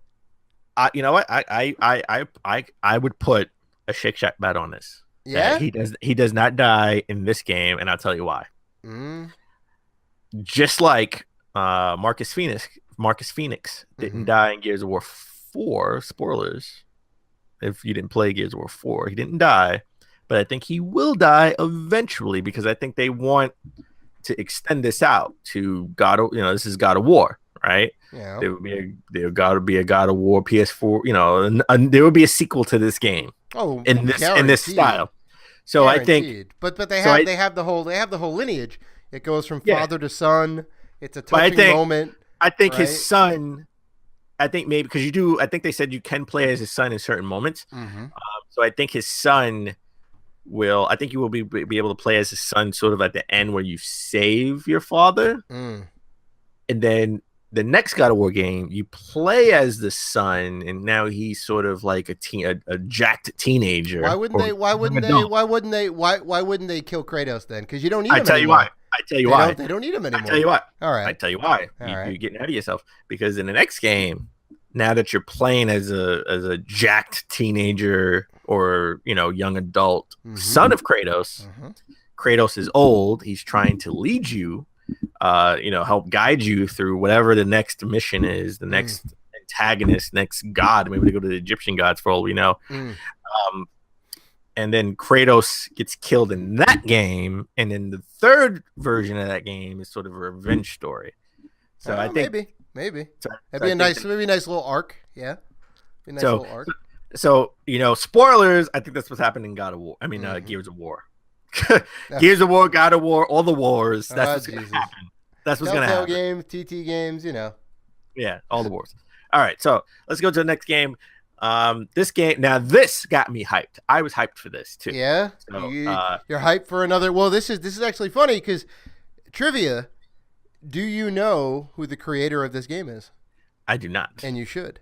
[SPEAKER 2] You know what? I would put a Shake Shack bet on this.
[SPEAKER 1] Yeah,
[SPEAKER 2] he does not die in this game, and I'll tell you why. Just like Marcus Phoenix didn't die in Gears of War 4. Spoilers. If you didn't play Gears of War 4, he didn't die, but I think he will die eventually, because I think they want to extend this out to this is God of War, right?
[SPEAKER 1] Yeah.
[SPEAKER 2] There would got to be a God of War PS4, and there would be a sequel to this game.
[SPEAKER 1] Oh,
[SPEAKER 2] in this style. So
[SPEAKER 1] guaranteed.
[SPEAKER 2] I think,
[SPEAKER 1] but they have the whole lineage. It goes from father to son. It's a touching moment.
[SPEAKER 2] I think his son. I think maybe because I think they said you can play as his son in certain moments.
[SPEAKER 1] Mm-hmm.
[SPEAKER 2] So I think his son I think you will be able to play as a son sort of at the end where you save your father.
[SPEAKER 1] Mm.
[SPEAKER 2] And then the next God of War game, you play as the son, and now he's sort of like a jacked teenager.
[SPEAKER 1] Why wouldn't they kill Kratos then? Because you don't need him anymore.
[SPEAKER 2] I tell you why.
[SPEAKER 1] They don't need him anymore.
[SPEAKER 2] I tell you why.
[SPEAKER 1] All right.
[SPEAKER 2] I tell you why. You're getting ahead of yourself, because in the next game, now that you're playing as a jacked teenager or young adult son of Kratos, Kratos is old. He's trying to lead you, help guide you through whatever the next mission is, the next antagonist, next god. Maybe they go to the Egyptian gods for all we know. And then Kratos gets killed in that game, and then the third version of that game is sort of a revenge story. So I think
[SPEAKER 1] maybe that'd be a nice little arc. Yeah, be a nice little arc.
[SPEAKER 2] So spoilers. I think that's what's happening in God of War. I mean, Gears of War, Gears of War, God of War, all the wars. That's what's going to happen. That's what's going to happen.
[SPEAKER 1] Games, TT games,
[SPEAKER 2] Yeah, all the wars. All right, so let's go to the next game. This game, now this got me hyped. I was hyped for this too.
[SPEAKER 1] Yeah, so, you're hyped for another. Well, this is actually funny because trivia. Do you know who the creator of this game is?
[SPEAKER 2] I do not,
[SPEAKER 1] and you should.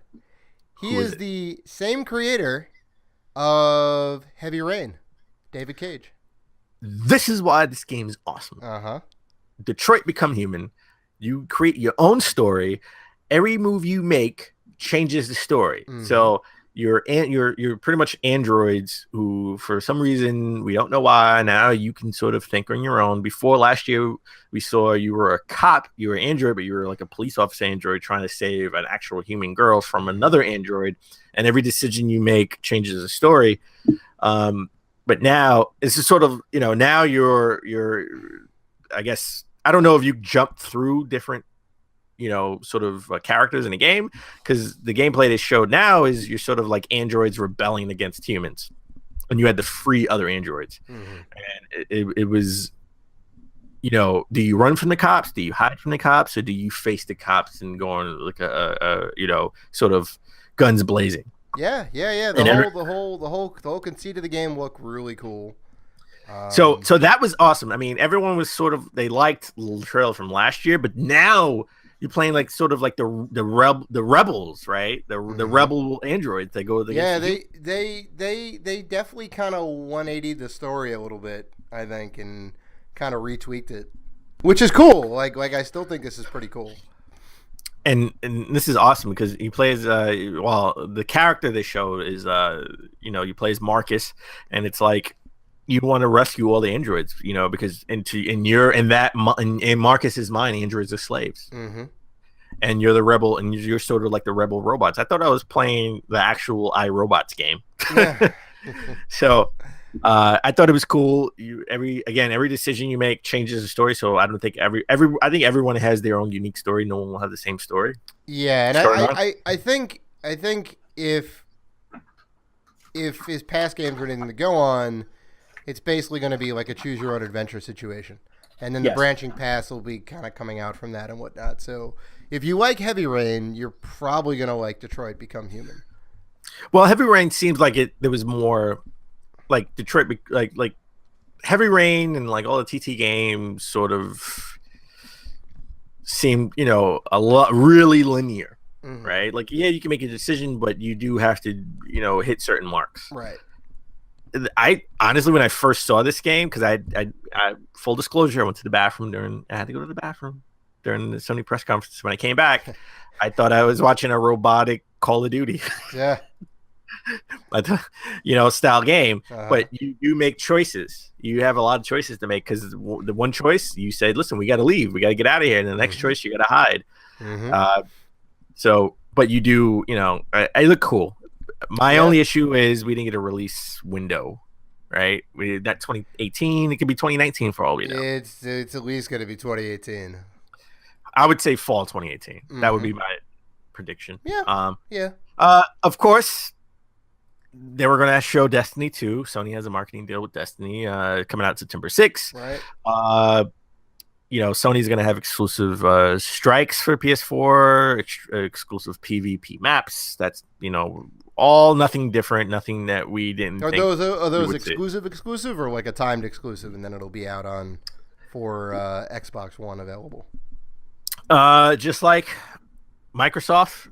[SPEAKER 1] He is the same creator of Heavy Rain, David Cage.
[SPEAKER 2] This is why this game is awesome. Detroit Become Human. You create your own story. Every move you make changes the story. So you're pretty much androids who, for some reason, we don't know why, now you can sort of think on your own. Before last year, we saw you were a cop, you were an android, but you were like a police officer android trying to save an actual human girl from another android, and every decision you make changes the story. But now it's just sort of, now you're I guess, I don't know if you jumped through different sort of characters in a game, because the gameplay they showed now is you're sort of like androids rebelling against humans, and you had to free other androids. And it was, do you run from the cops? Do you hide from the cops? Or do you face the cops and go on like a sort of guns blazing?
[SPEAKER 1] Yeah. The whole conceit of the game looked really cool.
[SPEAKER 2] So that was awesome. I mean, everyone was they liked the trailer from last year, but now you're playing like sort of like the rebels, right? The rebel androids that go against.
[SPEAKER 1] Yeah, they definitely kind of 180 the story a little bit, I think, and kind of retweaked it, which is cool. Like I still think this is pretty cool.
[SPEAKER 2] And this is awesome because he plays the character they showed is you play as Marcus, and it's like you want to rescue all the androids, because in Marcus's mind, androids are slaves, and you're the rebel, and you're sort of like the rebel robots. I thought I was playing the actual iRobots game. Yeah. So I thought it was cool. Every decision you make changes the story. So I don't think I think everyone has their own unique story. No one will have the same story.
[SPEAKER 1] Yeah, and I think if his past games were anything to go on, it's basically going to be like a choose your own adventure situation. And then the branching paths will be kind of coming out from that and whatnot. So if you like Heavy Rain, you're probably going to like Detroit Become Human.
[SPEAKER 2] Well, Heavy Rain seems like there was more like Detroit, like Heavy Rain and like all the TT games sort of seemed, a lot really linear, right? Like, yeah, you can make a decision, but you do have to, hit certain marks.
[SPEAKER 1] Right.
[SPEAKER 2] I honestly, when I first saw this game, because I full disclosure, I went to the bathroom I had to go to the bathroom during the Sony press conference. When I came back, I thought I was watching a robotic Call of Duty.
[SPEAKER 1] Yeah.
[SPEAKER 2] Style game. But you do make choices. You have a lot of choices to make, because the one choice you said, listen, we got to leave. We got to get out of here. And the next choice, you got to hide. But you do, I look cool. My only issue is we didn't get a release window, right? That 2018, it could be 2019 for all we know.
[SPEAKER 1] It's at least going to be 2018.
[SPEAKER 2] I would say fall 2018. That would be my prediction.
[SPEAKER 1] Yeah.
[SPEAKER 2] Of course, they were going to show Destiny 2. Sony has a marketing deal with Destiny coming out September 6th.
[SPEAKER 1] Right.
[SPEAKER 2] Sony's going to have exclusive strikes for PS4, exclusive PvP maps. That's, all nothing different, nothing that we didn't.
[SPEAKER 1] Are those exclusive or like a timed exclusive, and then it'll be out for Xbox One available?
[SPEAKER 2] Just like Microsoft,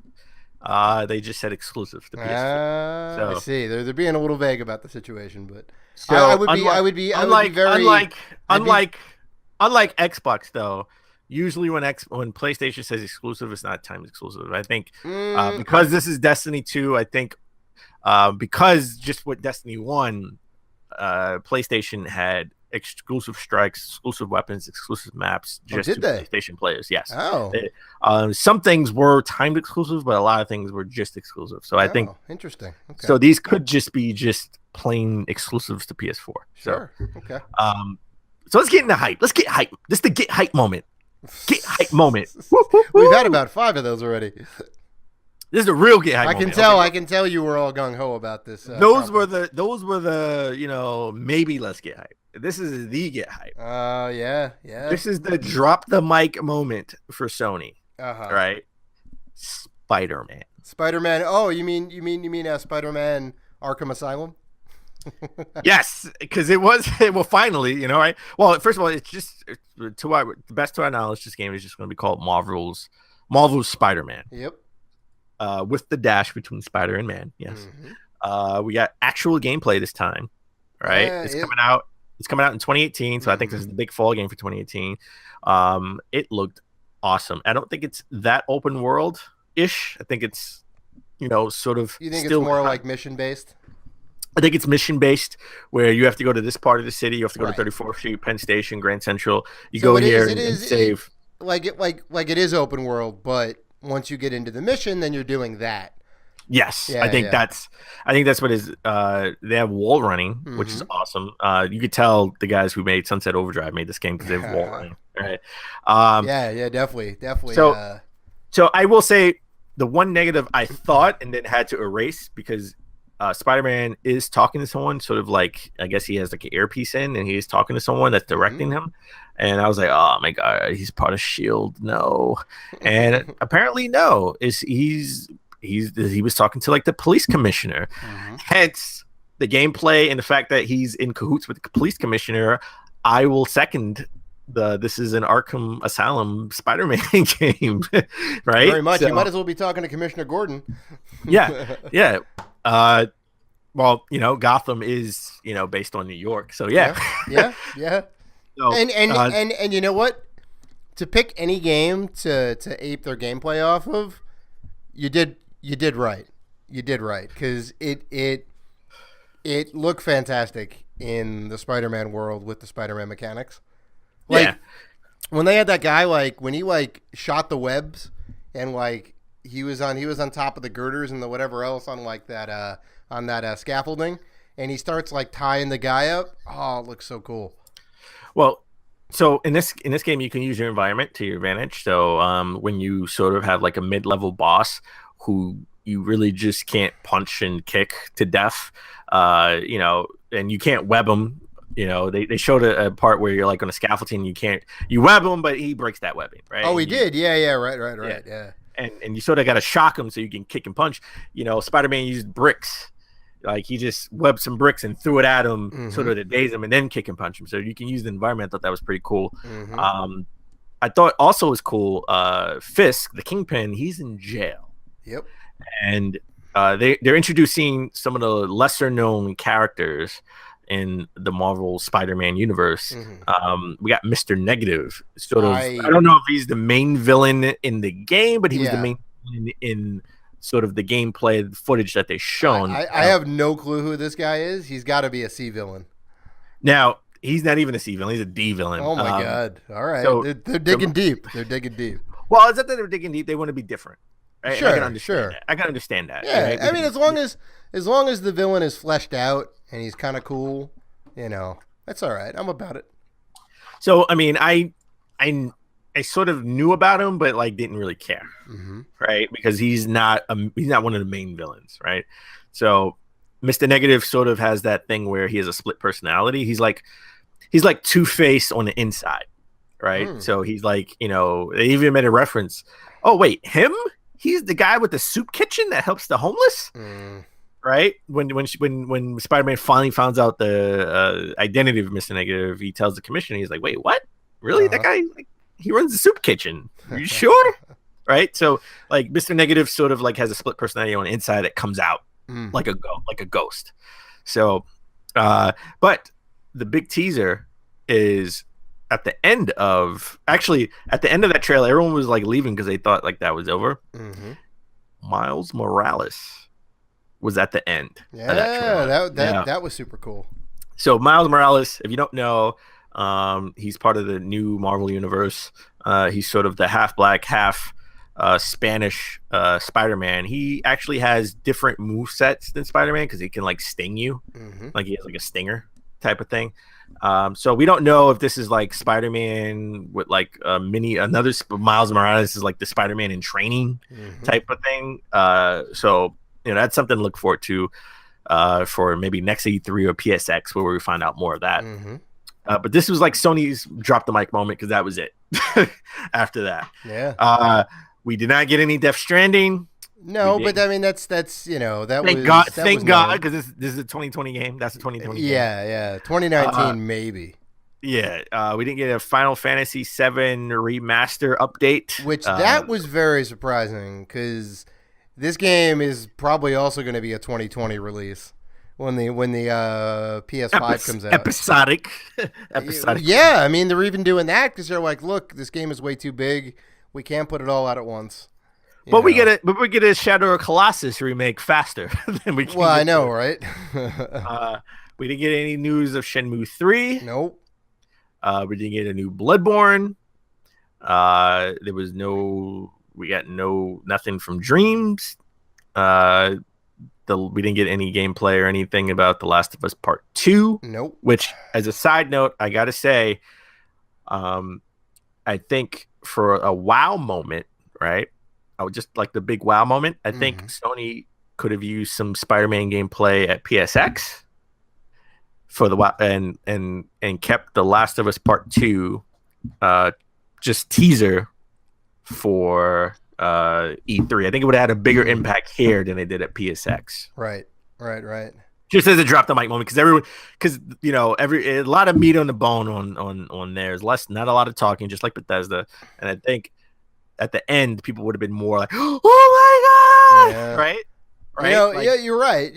[SPEAKER 2] they just said exclusive to PS4. So,
[SPEAKER 1] I see. They're being a little vague about the situation, but
[SPEAKER 2] so
[SPEAKER 1] I would be
[SPEAKER 2] unlike Xbox though. Usually when PlayStation says exclusive, it's not time exclusive. I think because this is Destiny 2, I think because just with Destiny 1, PlayStation had exclusive strikes, exclusive weapons, exclusive maps just to PlayStation players. Yes. Some things were timed exclusive, but a lot of things were just exclusive. So I think
[SPEAKER 1] interesting. Okay.
[SPEAKER 2] So these could just be plain exclusives to PS4.
[SPEAKER 1] Sure. Okay.
[SPEAKER 2] So let's get into hype. Let's get hype. This is the get hype moment. Get hype moment.
[SPEAKER 1] We've had about 5 of those already.
[SPEAKER 2] This is a real get hype moment.
[SPEAKER 1] I can tell you were all gung ho about this.
[SPEAKER 2] Those were the maybe let's get hype. This is the get hype.
[SPEAKER 1] Yeah.
[SPEAKER 2] This is the drop the mic moment for Sony. Right? Spider-Man.
[SPEAKER 1] Oh, you mean Spider-Man Arkham Asylum?
[SPEAKER 2] Yes, because it was finally, right? Well, first of all, it's just the best to our knowledge, this game is just going to be called Marvel's Spider-Man.
[SPEAKER 1] Yep.
[SPEAKER 2] With the dash between Spider and Man. Yes. Mm-hmm. We got actual gameplay this time, right? It's coming out. It's coming out in 2018, so I think this is the big fall game for 2018. It looked awesome. I don't think it's that open world ish. I think it's sort of.
[SPEAKER 1] You think still it's more like mission based?
[SPEAKER 2] I think it's mission based, where you have to go to this part of the city. You have to go to 34th Street, Penn Station, Grand Central. You go here and save.
[SPEAKER 1] Like it is open world, but once you get into the mission, then you're doing that.
[SPEAKER 2] Yes, I think that's what is. They have wall running, which is awesome. You could tell the guys who made Sunset Overdrive made this game because they have wall running, right?
[SPEAKER 1] Definitely.
[SPEAKER 2] So I will say the one negative I thought and then had to erase because Spider-Man is talking to someone, sort of like I guess he has like an earpiece in, and he's talking to someone that's directing him. And I was like, oh my god, he's part of Shield. No, and apparently no. He was talking to like the police commissioner. Hence the gameplay and the fact that he's in cahoots with the police commissioner. I will second this is an Arkham Asylum Spider-Man game, right?
[SPEAKER 1] Very much. So, you might as well be talking to Commissioner Gordon.
[SPEAKER 2] Yeah. Well, Gotham is, based on New York. So yeah.
[SPEAKER 1] So, and you know what? To pick any game to ape their gameplay off of, you did right. You did right because it looked fantastic in the Spider-Man world with the Spider-Man mechanics. When they had that guy when he shot the webs and he was on top of the girders and the whatever else on that scaffolding, and he starts tying the guy up. Oh, it looks so cool.
[SPEAKER 2] Well, so in this game, you can use your environment to your advantage. So when you sort of have a mid-level boss who you really just can't punch and kick to death, and you can't web them. They showed a part where you're on a scaffolding. You web him, but he breaks that webbing, right?
[SPEAKER 1] Oh, he did. Yeah. Right. Yeah.
[SPEAKER 2] And you sort of got to shock him so you can kick and punch. Spider-Man used bricks. He just webbed some bricks and threw it at him sort of to daze him and then kick and punch him. So you can use the environment. I thought that was pretty cool. I thought also was cool. Fisk, the Kingpin, he's in jail.
[SPEAKER 1] Yep.
[SPEAKER 2] And they're introducing some of the lesser known characters in the Marvel Spider-Man universe. We got Mr. Negative. I don't know if he's the main villain in the game, but he was the main villain in sort of the gameplay footage that they've shown.
[SPEAKER 1] I have no clue who this guy is. He's got to be a C villain.
[SPEAKER 2] Now, he's not even a C villain. He's a D villain.
[SPEAKER 1] Oh, my God. All right. So, they're digging deep. They're digging deep.
[SPEAKER 2] Well, it's not that they're digging deep. They want to be different. Right?
[SPEAKER 1] Sure,
[SPEAKER 2] I can understand that.
[SPEAKER 1] Yeah,
[SPEAKER 2] right?
[SPEAKER 1] I mean, as long as the villain is fleshed out and he's kind of cool, that's all right. I'm about it.
[SPEAKER 2] So, I mean, I sort of knew about him, but didn't really care, right? Because he's not one of the main villains, right? So, Mr. Negative sort of has that thing where he has a split personality. He's like Two-Face on the inside, right? So he's they even made a reference. Oh wait, him? He's the guy with the soup kitchen that helps the homeless? right? When Spider-Man finally finds out the identity of Mr. Negative, he tells the commissioner, he's like, "Wait, what? Really? That guy? Like, he runs the soup kitchen? Are you sure?" Right? So like Mr. Negative sort of like has a split personality on the inside that comes out like a ghost. So, but the big teaser is at the end of that trailer, everyone was like leaving because they thought like that was over. Miles Morales was at the end.
[SPEAKER 1] Yeah, that was super cool.
[SPEAKER 2] So Miles Morales, if you don't know, he's part of the new Marvel universe. He's sort of the half black, half Spanish Spider-Man. He actually has different movesets than Spider-Man because he can like sting you, like he has like a stinger type of thing. So we don't know if this is like Spider-Man with like another Miles Morales is like the Spider-Man in training type of thing. So that's something to look forward to for maybe next E3 or PSX where we find out more of that. But this was like Sony's drop the mic moment because that was it. After that, we did not get any Death Stranding.
[SPEAKER 1] No, but I mean that's
[SPEAKER 2] thank God because this is a 2020 game. That's a 2020 game.
[SPEAKER 1] Yeah, 2019 maybe.
[SPEAKER 2] Yeah, we didn't get a Final Fantasy VII remaster update,
[SPEAKER 1] which that was very surprising because this game is probably also going to be a 2020 release when the PS5 comes out.
[SPEAKER 2] Episodic.
[SPEAKER 1] Yeah, I mean they're even doing that because they're like, look, this game is way too big. We can't put it all out at once.
[SPEAKER 2] But we get a Shadow of Colossus remake faster than we can.
[SPEAKER 1] Well, I know, right?
[SPEAKER 2] We didn't get any news of Shenmue 3.
[SPEAKER 1] Nope.
[SPEAKER 2] We didn't get a new Bloodborne. We got nothing from Dreams. We didn't get any gameplay or anything about The Last of Us Part 2.
[SPEAKER 1] Nope.
[SPEAKER 2] Which, as a side note, I gotta say, I think for a wow moment, right? I would just like the big wow moment. I think Sony could have used some Spider-Man gameplay at PSX for the wow and kept The Last of Us Part 2 just teaser for E3. I think it would have had a bigger impact here than they did at PSX.
[SPEAKER 1] Right.
[SPEAKER 2] Just as a drop the mic moment, because a lot of meat on the bone on there is not a lot of talking, just like Bethesda. And I think at the end, people would have been more like, "Oh my god!"
[SPEAKER 1] Yeah.
[SPEAKER 2] Right?
[SPEAKER 1] Yeah, you're right.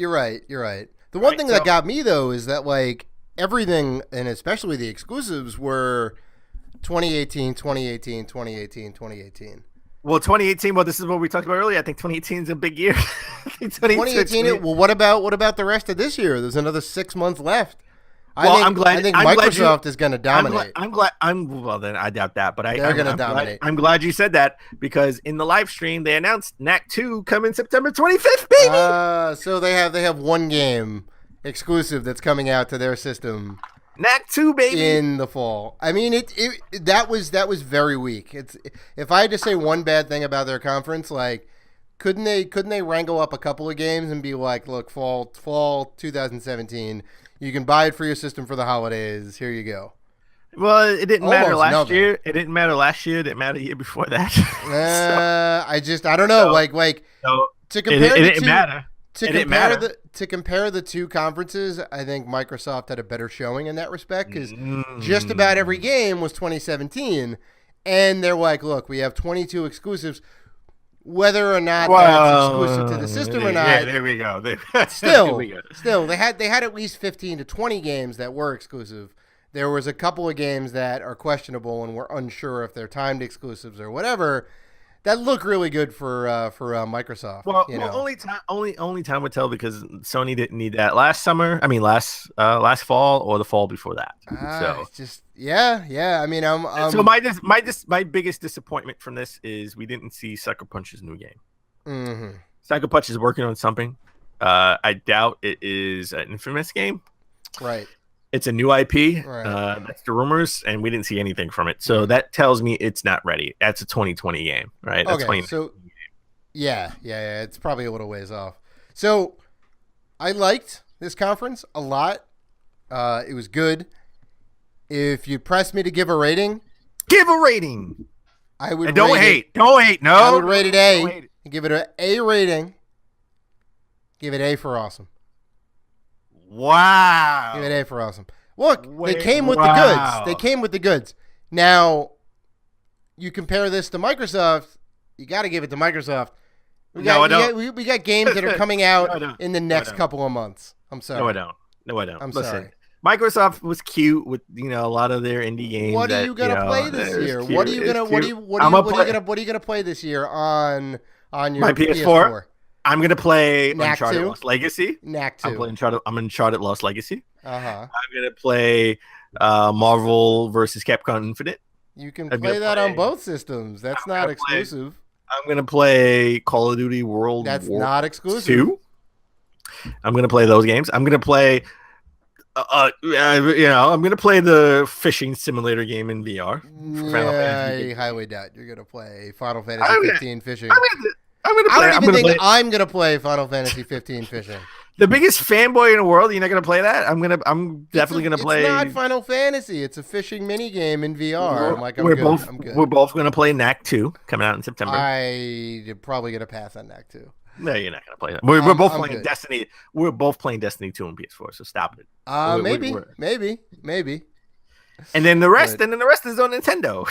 [SPEAKER 1] The one thing that got me though is that like everything, and especially the exclusives, were 2018.
[SPEAKER 2] Well, 2018. Well, this is what we talked about earlier. I think 2018 is a big year.
[SPEAKER 1] 2018. Well, what about the rest of this year? There's another 6 months left.
[SPEAKER 2] I'm glad.
[SPEAKER 1] I think Microsoft is going to dominate.
[SPEAKER 2] Well, then I doubt that, but
[SPEAKER 1] they're going to dominate.
[SPEAKER 2] I'm glad you said that because in the live stream they announced Knack 2 coming September 25th, baby.
[SPEAKER 1] So they have one game exclusive that's coming out to their system.
[SPEAKER 2] Knack 2, baby,
[SPEAKER 1] in the fall. I mean, that was very weak. If I had to say one bad thing about their conference, like couldn't they wrangle up a couple of games and be like, look, fall 2017. You can buy it for your system for the holidays. Here you go.
[SPEAKER 2] Well, it didn't matter last year. It didn't matter last year. It didn't matter the year before that.
[SPEAKER 1] I don't know. To compare
[SPEAKER 2] it didn't matter.
[SPEAKER 1] To compare the two conferences, I think Microsoft had a better showing in that respect because just about every game was 2017, and they're like, look, we have 22 exclusives. Whether or not that's exclusive to the system or not,
[SPEAKER 2] yeah, there we go.
[SPEAKER 1] Still, they had at least 15 to 20 games that were exclusive. There was a couple of games that are questionable and we're unsure if they're timed exclusives or whatever. That look really good for Microsoft.
[SPEAKER 2] Well, only time would tell because Sony didn't need that last fall or the fall before that. So
[SPEAKER 1] it's just yeah. I mean,
[SPEAKER 2] so my biggest disappointment from this is we didn't see Sucker Punch's new game. Sucker Punch is working on something. I doubt it is an Infamous game.
[SPEAKER 1] Right.
[SPEAKER 2] It's a new IP.
[SPEAKER 1] Right.
[SPEAKER 2] That's the rumors, and we didn't see anything from it. So that tells me it's not ready. That's a 2020 game, right? That's
[SPEAKER 1] okay. So, yeah. It's probably a little ways off. So, I liked this conference a lot. It was good. If you press me to give a rating, I would.
[SPEAKER 2] Don't hate. No,
[SPEAKER 1] I would rate it A. Give it an A rating. Give it A for awesome.
[SPEAKER 2] Wow.
[SPEAKER 1] Give it A for awesome. Look, they came with the goods. They came with the goods. Now, you compare this to Microsoft, you got to give it to Microsoft. We got games that are coming out in the next couple of months. I'm sorry.
[SPEAKER 2] No, I don't.
[SPEAKER 1] I'm
[SPEAKER 2] Listen,
[SPEAKER 1] sorry.
[SPEAKER 2] Microsoft was cute with a lot of their indie games.
[SPEAKER 1] What are you gonna play this year? What are you gonna play this year on your
[SPEAKER 2] my PS4? I'm gonna play Uncharted
[SPEAKER 1] 2?
[SPEAKER 2] Lost Legacy.
[SPEAKER 1] Knack 2.
[SPEAKER 2] I'm Uncharted Lost Legacy.
[SPEAKER 1] I'm
[SPEAKER 2] gonna play Marvel versus Capcom Infinite.
[SPEAKER 1] You can play that on both systems. That's not exclusive.
[SPEAKER 2] I'm gonna play Call of Duty World
[SPEAKER 1] That's
[SPEAKER 2] War
[SPEAKER 1] not exclusive.
[SPEAKER 2] 2. I'm gonna play those games. I'm gonna play. I'm gonna play the fishing simulator game in VR.
[SPEAKER 1] I highly doubt you're gonna play Final Fantasy 15 fishing. I'm gonna play Final Fantasy 15 fishing.
[SPEAKER 2] The biggest fanboy in the world. You're not gonna play that? I'm definitely gonna play.
[SPEAKER 1] It's not Final Fantasy. It's a fishing mini game in VR. I'm good.
[SPEAKER 2] We're both gonna play Knack 2 coming out in September.
[SPEAKER 1] I'm probably gonna pass on Knack 2.
[SPEAKER 2] No, you're not gonna play that. We're both playing Destiny. We're both playing Destiny 2 on PS4. So stop it.
[SPEAKER 1] Maybe.
[SPEAKER 2] And then the rest, is on Nintendo.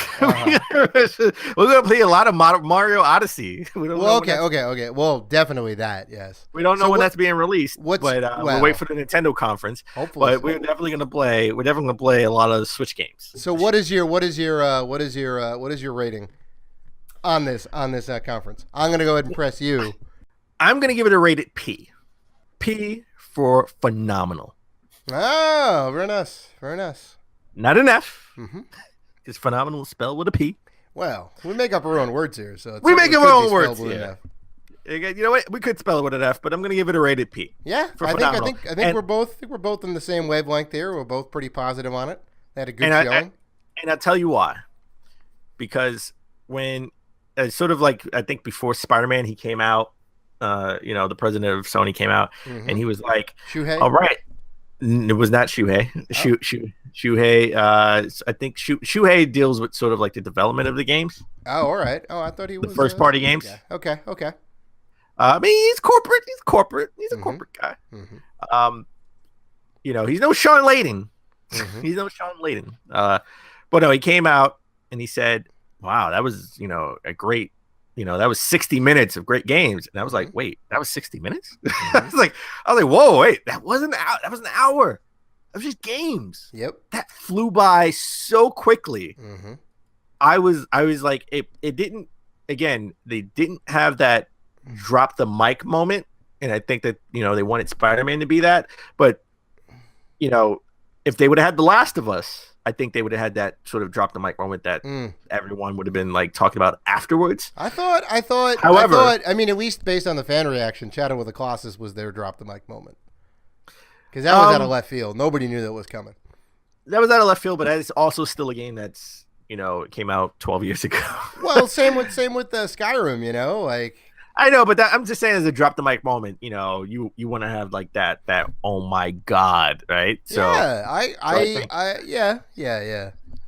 [SPEAKER 2] We're gonna play a lot of Mario Odyssey.
[SPEAKER 1] Okay. Well, definitely that. Yes.
[SPEAKER 2] We don't know when that's being released. We'll wait for the Nintendo conference.
[SPEAKER 1] Hopefully,
[SPEAKER 2] but we're definitely gonna play a lot of Switch games.
[SPEAKER 1] So what is your rating on this conference? I'm gonna go ahead and press you.
[SPEAKER 2] I'm gonna give it a rated P. P for phenomenal.
[SPEAKER 1] Oh, very nice. Not
[SPEAKER 2] an F. Because phenomenal is spelled with a P.
[SPEAKER 1] Well, we make up our own words here, so
[SPEAKER 2] we make up our own words. Yeah. You know what? We could spell it with an F, but I'm going to give it a rated P.
[SPEAKER 1] Yeah, I think we're both in the same wavelength here. We're both pretty positive on it. They had a good showing.
[SPEAKER 2] And I'll tell you why. Because when sort of like I think before Spider-Man, he came out. The president of Sony came out, and he was like,
[SPEAKER 1] Shuhei?
[SPEAKER 2] "All right." It was not Shuhei. Shuhei. I think Shuhei deals with sort of like the development of the games.
[SPEAKER 1] Oh, all right. Oh, I thought he was
[SPEAKER 2] the first party games.
[SPEAKER 1] Yeah. Okay.
[SPEAKER 2] I mean, he's corporate. He's a corporate guy. He's no Sean Layden. He's no Sean Layden. But no, he came out and he said, "Wow, that was a great." That was 60 minutes of great games. And I was like, wait, that was 60 minutes? I was like, whoa, wait, that wasn't that was an hour. That was just games.
[SPEAKER 1] Yep.
[SPEAKER 2] That flew by so quickly. I was like, it didn't, again, they didn't have that drop the mic moment. And I think that, they wanted Spider-Man to be that. But, if they would have had The Last of Us, I think they would have had that sort of drop the mic moment that everyone would have been like talking about afterwards.
[SPEAKER 1] I thought.
[SPEAKER 2] However,
[SPEAKER 1] at least based on the fan reaction, Shadow of the Colossus was their drop the mic moment because that was out of left field. Nobody knew that was coming.
[SPEAKER 2] That was out of left field, but it's also still a game that's it came out 12 years ago.
[SPEAKER 1] Well, same with Skyrim. Like.
[SPEAKER 2] I know, but I'm just saying as a drop the mic moment, you want to have like that oh my god, right? So
[SPEAKER 1] yeah.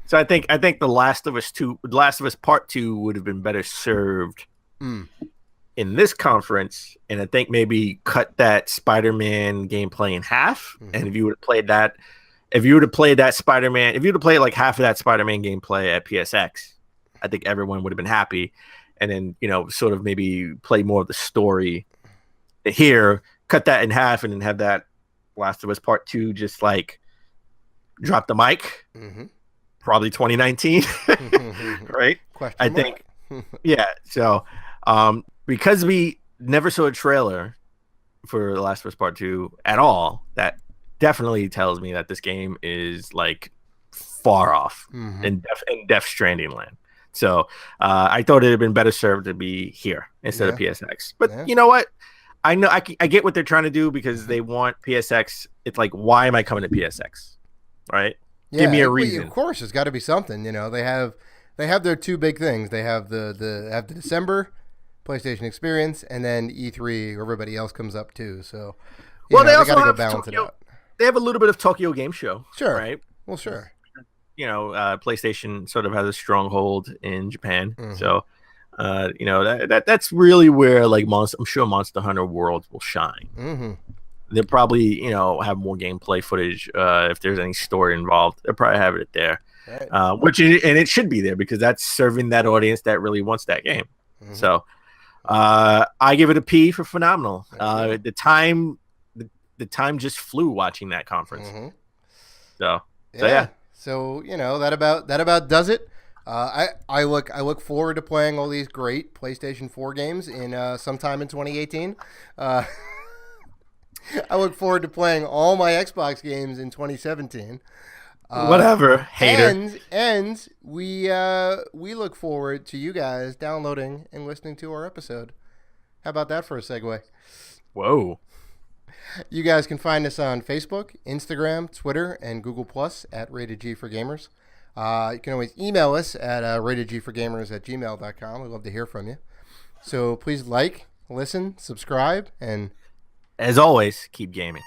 [SPEAKER 2] So I think The Last of Us Part 2 would have been better served in this conference, and I think maybe cut that Spider-Man gameplay in half. And if you would have played that Spider-Man, if you would have played like half of that Spider-Man gameplay at PSX, I think everyone would have been happy. And then, sort of maybe play more of the story here, cut that in half, and then have that Last of Us Part 2 just like drop the mic. Probably 2019, right? I think, yeah. So, because we never saw a trailer for The Last of Us Part 2 at all, that definitely tells me that this game is like far off in Death Stranding land. So I thought it had been better served to be here instead of PSX. But you know what? I know I get what they're trying to do because they want PSX. It's like, why am I coming to PSX? Right?
[SPEAKER 1] Yeah,
[SPEAKER 2] give me a reason.
[SPEAKER 1] Of course, it's got to be something. They have their two big things. They have the December PlayStation Experience, and then E3, where everybody else comes up too. So
[SPEAKER 2] they also
[SPEAKER 1] got to go
[SPEAKER 2] have
[SPEAKER 1] balance it out.
[SPEAKER 2] They have a little bit of Tokyo Game Show.
[SPEAKER 1] Sure.
[SPEAKER 2] Right?
[SPEAKER 1] Well, sure.
[SPEAKER 2] PlayStation sort of has a stronghold in Japan. So You know, that's really where like I'm sure Monster Hunter World will shine.
[SPEAKER 1] Mm-hmm.
[SPEAKER 2] They'll probably, you know, have more gameplay footage. If there's any story involved, they'll probably have it there.
[SPEAKER 1] Right.
[SPEAKER 2] And it should be there because that's serving that audience that really wants that game. Mm-hmm. So I give it a P for phenomenal. The time just flew watching that conference.
[SPEAKER 1] Mm-hmm.
[SPEAKER 2] So yeah.
[SPEAKER 1] So you know that about does it. I look forward to playing all these great PlayStation 4 games in sometime in 2018. I look forward to playing all my Xbox games in 2017.
[SPEAKER 2] Whatever, hater.
[SPEAKER 1] And we look forward to you guys downloading and listening to our episode. How about that for a segue?
[SPEAKER 2] Whoa.
[SPEAKER 1] You guys can find us on Facebook, Instagram, Twitter, and Google Plus at Rated G for Gamers. You can always email us at ratedgforgamers@gmail.com. We'd love to hear from you. So please like, listen, subscribe, and
[SPEAKER 2] as always, keep gaming.